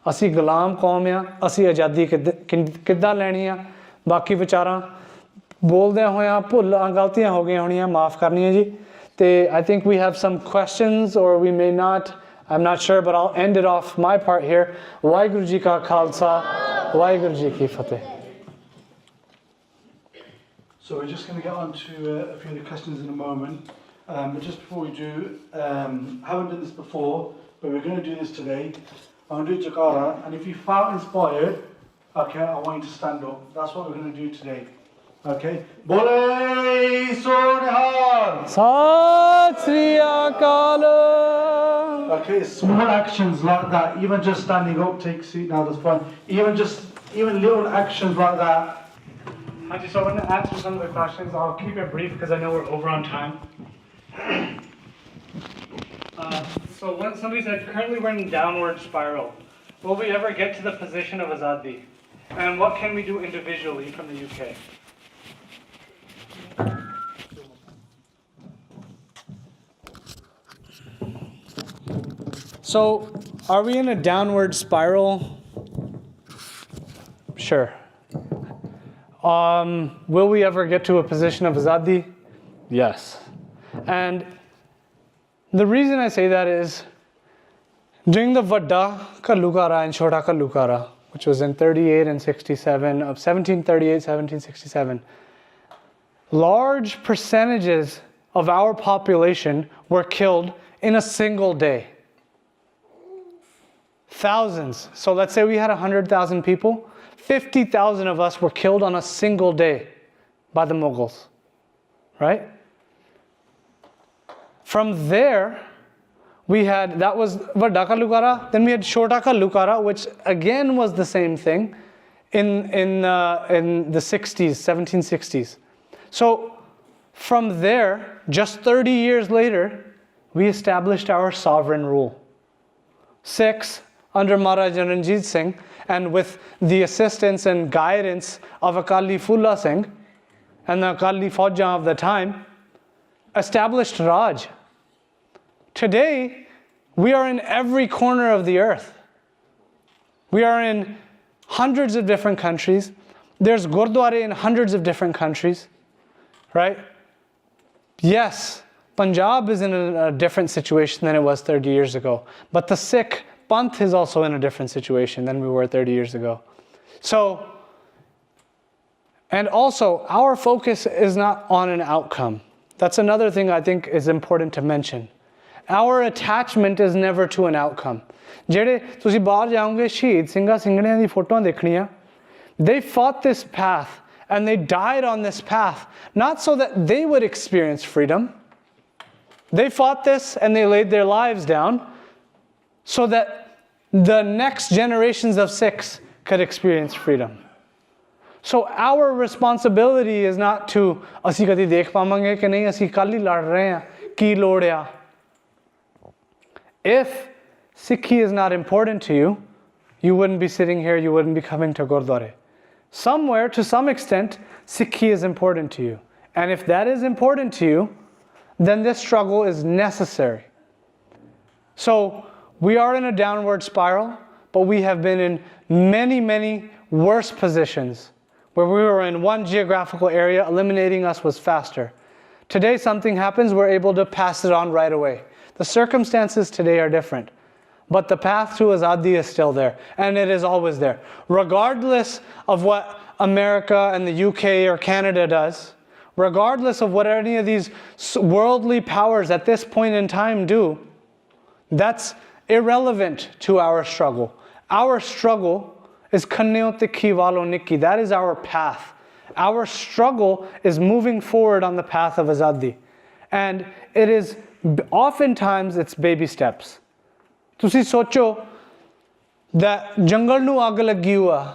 ਅਸੀਂ ਗੁਲਾਮ ਕੌਮ ਆ, ਅਸੀਂ ਆਜ਼ਾਦੀ ਕਿੱਦਾਂ ਲੈਣੀ ਆ, ਬਾਕੀ ਵਿਚਾਰਾਂ ਬੋਲਦਿਆਂ ਹੋਇਆਂ ਭੁੱਲਾਂ ਗਲਤੀਆਂ ਹੋ ਗਈਆਂ ਹੋਣੀਆਂ, ਮਾਫ ਕਰਨੀਆਂ ਜੀ. ਤੇ I think we have some questions or we may not. I'm not sure, but I'll end it off my part here. Waheguru Ji Ka Khalsa, Waheguru Ji Ki Fateh. So we're just going to get on to a few of the questions in a moment. But just before we do, haven't done this before, but we're going to do this today. I'm going to do Jakara, and if you felt inspired, okay, I want you to stand up. That's what we're going to do today. Okay? Bole Sonihar! Sat Sri Akal. Okay, small actions like that, even just standing up, take a seat now, that's fine. Even little actions like that. Actually, so I'm going to answer some of the questions. I'll keep it brief because I know we're over on time. So when somebody said, currently we're in a downward spiral. Will we ever get to the position of Azadi? And what can we do individually from the UK? So, are we in a downward spiral? Sure. Will we ever get to a position of Azadi? Yes. And the reason I say that is, during the Vadda Kallukara and Chota Kallukara, which was in 38 and 67, of 1738, 1767, large percentages of our population were killed in a single day. Thousands. So let's say we had 100,000 people. 50,000 of us were killed on a single day by the Mughals. Right? From there, we had, that was Vadda Kallukara. Then we had Chota Kallukara, which again was the same thing in the 60s, 1760s. So from there, just 30 years later, we established our sovereign rule. 6, under Maharaja Ranjit Singh, and with the assistance and guidance of Akali Fulla Singh and the Akali Faujan of the time, established Raj. Today, we are in every corner of the earth. We are in hundreds of different countries. There's Gurdwara in hundreds of different countries, right? Yes, Punjab is in a different situation than it was 30 years ago, but the Sikh Panth is also in a different situation than we were 30 years ago. So, and also, our focus is not on an outcome. That's another thing I think is important to mention. Our attachment is never to an outcome. ਜਿਹੜੇ ਤੁਸੀਂ ਬਾਹਰ ਜਾਓਗੇ ਸ਼ਹੀਦ ਸਿੰਘਾਂ ਸਿੰਘਣਿਆਂ ਦੀ ਫੋਟੋਆਂ ਦੇਖਣੀਆਂ, they fought this path and they died on this path, not so that they would experience freedom. They fought this and they laid their lives down so that the next generations of Sikhs could experience freedom. So our responsibility is not to ਅਸੀਂ ਕਦੀ ਦੇਖ ਪਾਵਾਂਗੇ ਕਿ ਨਹੀਂ ਅਸੀਂ ਕੱਲ ਹੀ ਲੜ ਰਹੇ ਹਾਂ ਕੀ ਲੋੜ ਆ. If Sikhi is not important to you, you wouldn't be sitting here, you wouldn't be coming to Gurdwara. Somewhere, to some extent, Sikhi is important to you. And if that is important to you, then this struggle is necessary. So we are in a downward spiral, but we have been in many, many worse positions where we were in one geographical area, eliminating us was faster. Today something happens, we're able to pass it on right away. The circumstances today are different, but the path to Azadi is still there, and it is always there. Regardless of what America and the UK or Canada does, regardless of what any of these worldly powers at this point in time do, that's irrelevant to our struggle. Our struggle is Kanneotikhi Walo Nikki. That is our path. Our struggle is moving forward on the path of Azadi. And it is, oftentimes, it's baby steps. ਤੁਸੀਂ ਸੋਚੋ that ਜੰਗਲ ਨੂੰ ਅੱਗ ਲੱਗੀ ਹੋਆ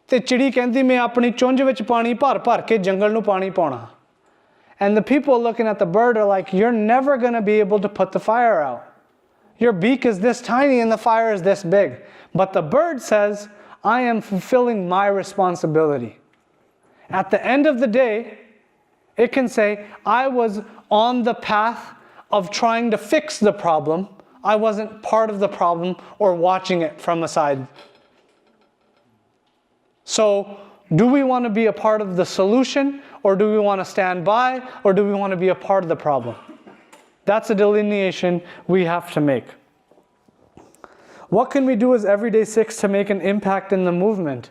ਤੇ ਚਿੜੀ ਕਹਿੰਦੀ ਮੈਂ ਆਪਣੀ ਚੁੰਝ ਵਿੱਚ ਪਾਣੀ ਭਰ ਭਰ ਕੇ ਜੰਗਲ ਨੂੰ ਪਾਣੀ ਪਾਉਣਾ. And the people looking at the bird are like, you're never going to be able to put the fire out. Your beak is this tiny and the fire is this big. But the bird says, I am fulfilling my responsibility. At the end of the day, it can say, I was on the path of trying to fix the problem. I wasn't part of the problem or watching it from a side. So, do we want to be a part of the solution, or do we want to stand by, or do we want to be a part of the problem? That's a delineation we have to make. What can we do as everyday Sikhs to make an impact in the movement?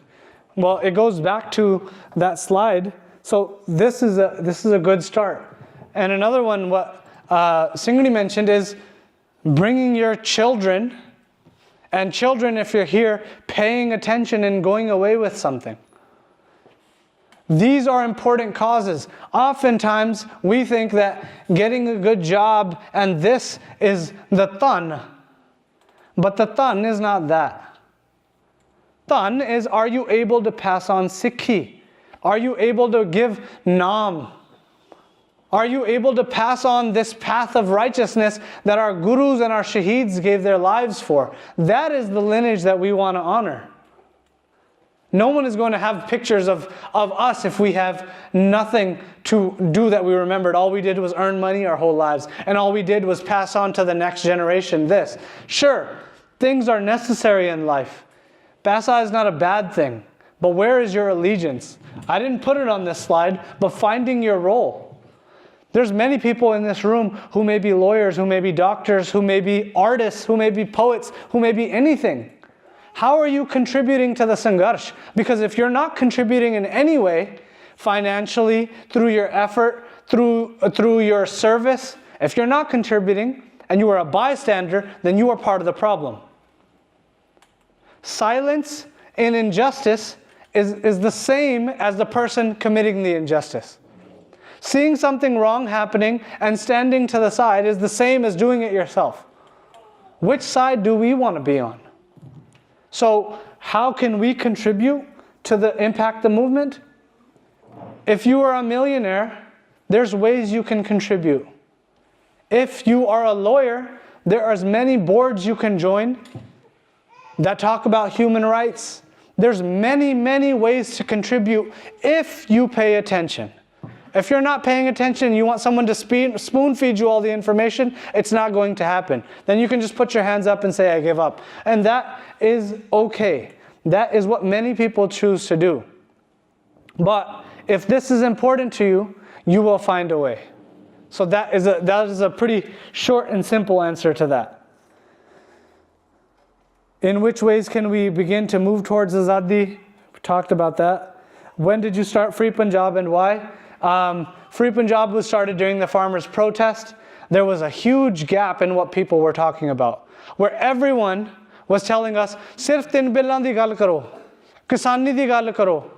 Well, it goes back to that slide. So this is a good start. And another one, what Singh mentioned, is bringing your children, and children, if you're here, paying attention and going away with something. These are important causes. Oftentimes, we think that getting a good job and this is the tan. But the tan is not that. Tan is, are you able to pass on Sikhi? Are you able to give Naam? Are you able to pass on this path of righteousness that our gurus and our shaheeds gave their lives for? That is the lineage that we want to honor. No one is going to have pictures of us if we have nothing to do that we remembered. All we did was earn money our whole lives, and all we did was pass on to the next generation this. Sure, things are necessary in life. Paisa is not a bad thing, but where is your allegiance? I didn't put it on this slide, but finding your role. There's many people in this room who may be lawyers, who may be doctors, who may be artists, who may be poets, who may be anything. How are you contributing to the Sangharsh? Because if you're not contributing in any way, financially, through your effort, through your service, if you're not contributing and you are a bystander, then you are part of the problem. Silence in injustice is the same as the person committing the injustice. Seeing something wrong happening and standing to the side is the same as doing it yourself. Which side do we want to be on? So how can we contribute to impact the movement? If you are a millionaire, there's ways you can contribute. If you are a lawyer, there are as many boards you can join that talk about human rights. There's many, many ways to contribute if you pay attention. If you're not paying attention, you want someone to spoon feed you all the information, it's not going to happen. Then you can just put your hands up and say, I give up. And that is okay. That is what many people choose to do. But if this is important to you, you will find a way. So that is a pretty short and simple answer to that. In which ways can we begin to move towards Azadi? We talked about that. When did you start Free Punjab and why? Free Punjab was started during the farmers' protest. There was a huge gap in what people were talking about, where everyone was telling us, "Sirf tin billan di gall karo, kisani di gall karo."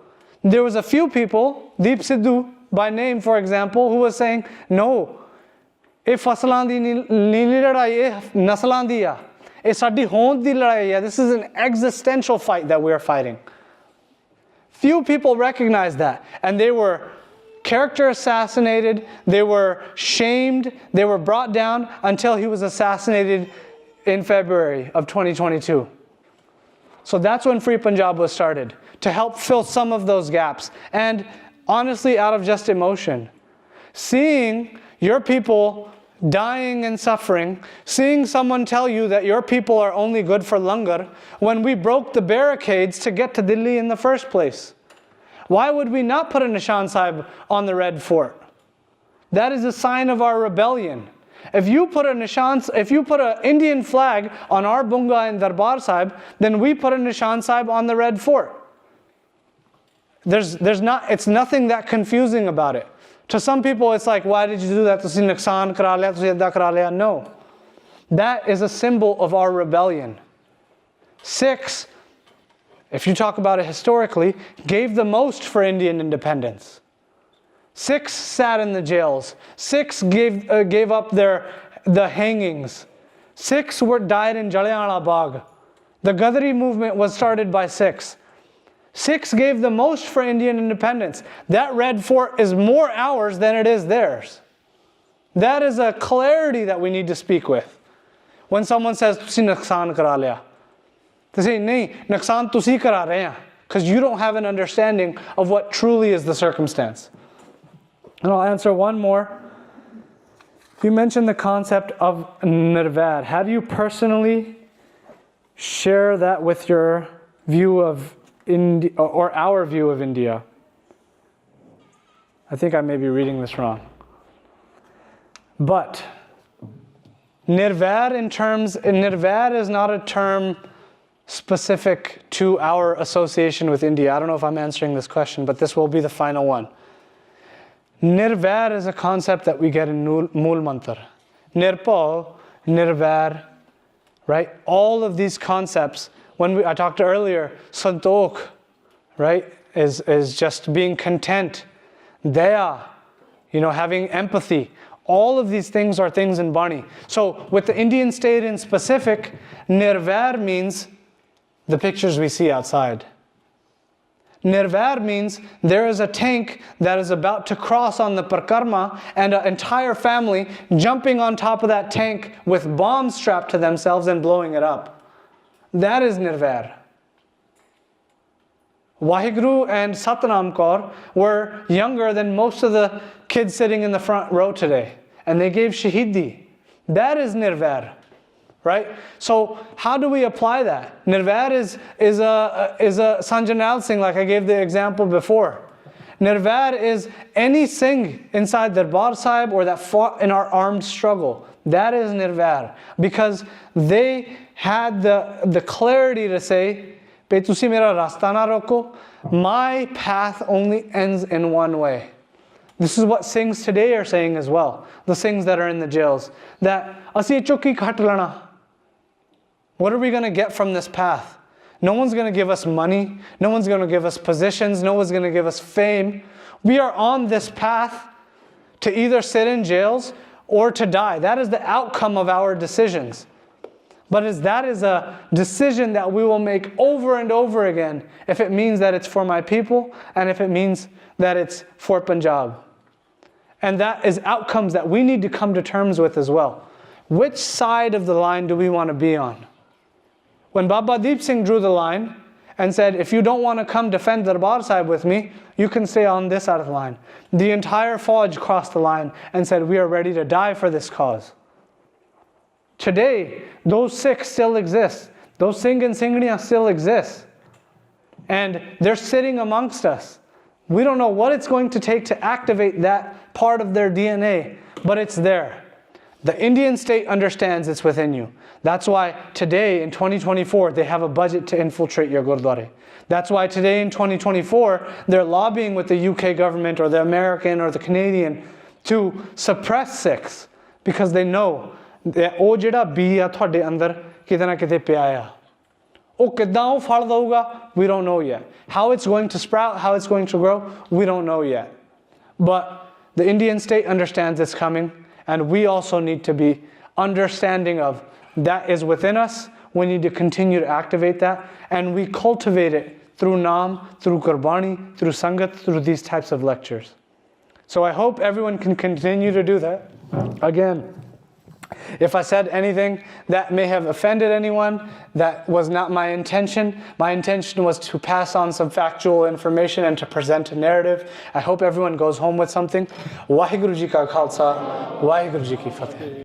There was a few people, Deep Sidhu by name, for example, who was saying, "No, ਇਹ ਫਸਲਾਂ ਦੀ ਨਹੀਂ ਲੜਾਈ, ਇਹ ਨਸਲਾਂ ਦੀ ਆ, ਇਹ ਸਾਡੀ ਹੋਂਦ ਦੀ ਲੜਾਈ ਆ." This is an existential fight that we are fighting. Few people recognized that, and they were character assassinated, they were shamed, they were brought down until he was assassinated in February of 2022. So that's when Free Punjab was started, to help fill some of those gaps. And honestly, out of just emotion. Seeing your people dying and suffering, seeing someone tell you that your people are only good for langar when we broke the barricades to get to Delhi in the first place. Why would we not put a Nishan Sahib on the Red Fort? That is a sign of our rebellion. If you put an Indian flag on our Bunga and Darbar Sahib, then we put a Nishan Sahib on the Red Fort. It's nothing that confusing about it. To some people, it's like, why did you do that? Tusi nuksan kara liya, tusi idda kara liya. No. That is a symbol of our rebellion. Sikhs, if you talk about it historically, gave the most for Indian independence. Sikhs sat in the jails. Sikhs gave up the hangings. Sikhs died in Jallianwala Bagh. The Ghadari movement was started by Sikhs. Sikhs gave the most for Indian independence. That Red Fort is more ours than it is theirs. That is a clarity that we need to speak with. When someone says, "Tusi nuksan kara liya," they say, "Nahi, nuksan tusi kara rahe hain," because you don't have an understanding of what truly is the circumstance. And I'll answer one more. You mentioned the concept of nirvair. How do you personally share that with your view of India, or our view of India? I think I may be reading this wrong. But nirvair is not a term specific to our association with India. I don't know if I'm answering this question, but this will be the final one. Nirvair is a concept that we get in Mool Mantar. Nirpao, nirvair, right? All of these concepts, I talked earlier, santokh, right, is just being content. Daya, having empathy. All of these things are things in Bani. So with the Indian state in specific, nirvair means the pictures we see outside. Nirvair means there is a tank that is about to cross on the Parakrama and an entire family jumping on top of that tank with bombs strapped to themselves and blowing it up. That is nirvair. Waheguru and Satnam Kaur were younger than most of the kids sitting in the front row today, and they gave shahidi. That is nirvair, right? So how do we apply that? Nirvair is a Sanjanal Singh, like I gave the example before. Nirvair is any Singh inside Darbar Sahib or that fought in our armed struggle. That is nirvair, because they had the clarity to say, "Pe tusi mera rasta na roko, my path only ends in one way." This is what Singhs today are saying as well, the Singhs that are in the jails, that "Asi chukki khat lana." What are we going to get from this path? No one's going to give us money, no one's going to give us positions, no one's going to give us fame. We are on this path to either sit in jails or to die. That is the outcome of our decisions. But that is a decision that we will make over and over again if it means that it's for my people and if it means that it's for Punjab. And that is outcomes that we need to come to terms with as well. Which side of the line do we want to be on? When Baba Deep Singh drew the line and said, "If you don't want to come defend Darbar Sahib with me, you can stay on this side of the line," the entire Fauj crossed the line and said, "We are ready to die for this cause." Today, those Sikhs still exist. Those Singh and Singhniya still exist. And they're sitting amongst us. We don't know what it's going to take to activate that part of their DNA, but it's there. The Indian state understands it's within you. That's why today in 2024, they have a budget to infiltrate your Gurdwara. That's why today in 2024, they're lobbying with the UK government or the American or the Canadian to suppress Sikhs, because they know that ਉਹ ਜਿਹੜਾ B ਆ ਤੁਹਾਡੇ ਅੰਦਰ ਕਿਤੇ ਨਾ ਕਿਤੇ ਪਿਆ ਆ ਉਹ ਕਿੱਦਾਂ ਉਹ ਫਲ ਦਊਗਾ we don't know yet. How it's going to sprout, how it's going to grow, we don't know yet. But the Indian state understands it's coming, and we also need to be understanding of that is within us. We need to continue to activate that, and we cultivate it through Naam, through Gurbani, through Sangat, through these types of lectures. So I hope everyone can continue to do that. Again, if I said anything that may have offended anyone, that was not my intention. My intention was to pass on some factual information and to present a narrative. I hope everyone goes home with something. Waheguru Ji Ka Khalsa, Waheguru Ji Ki Fateh.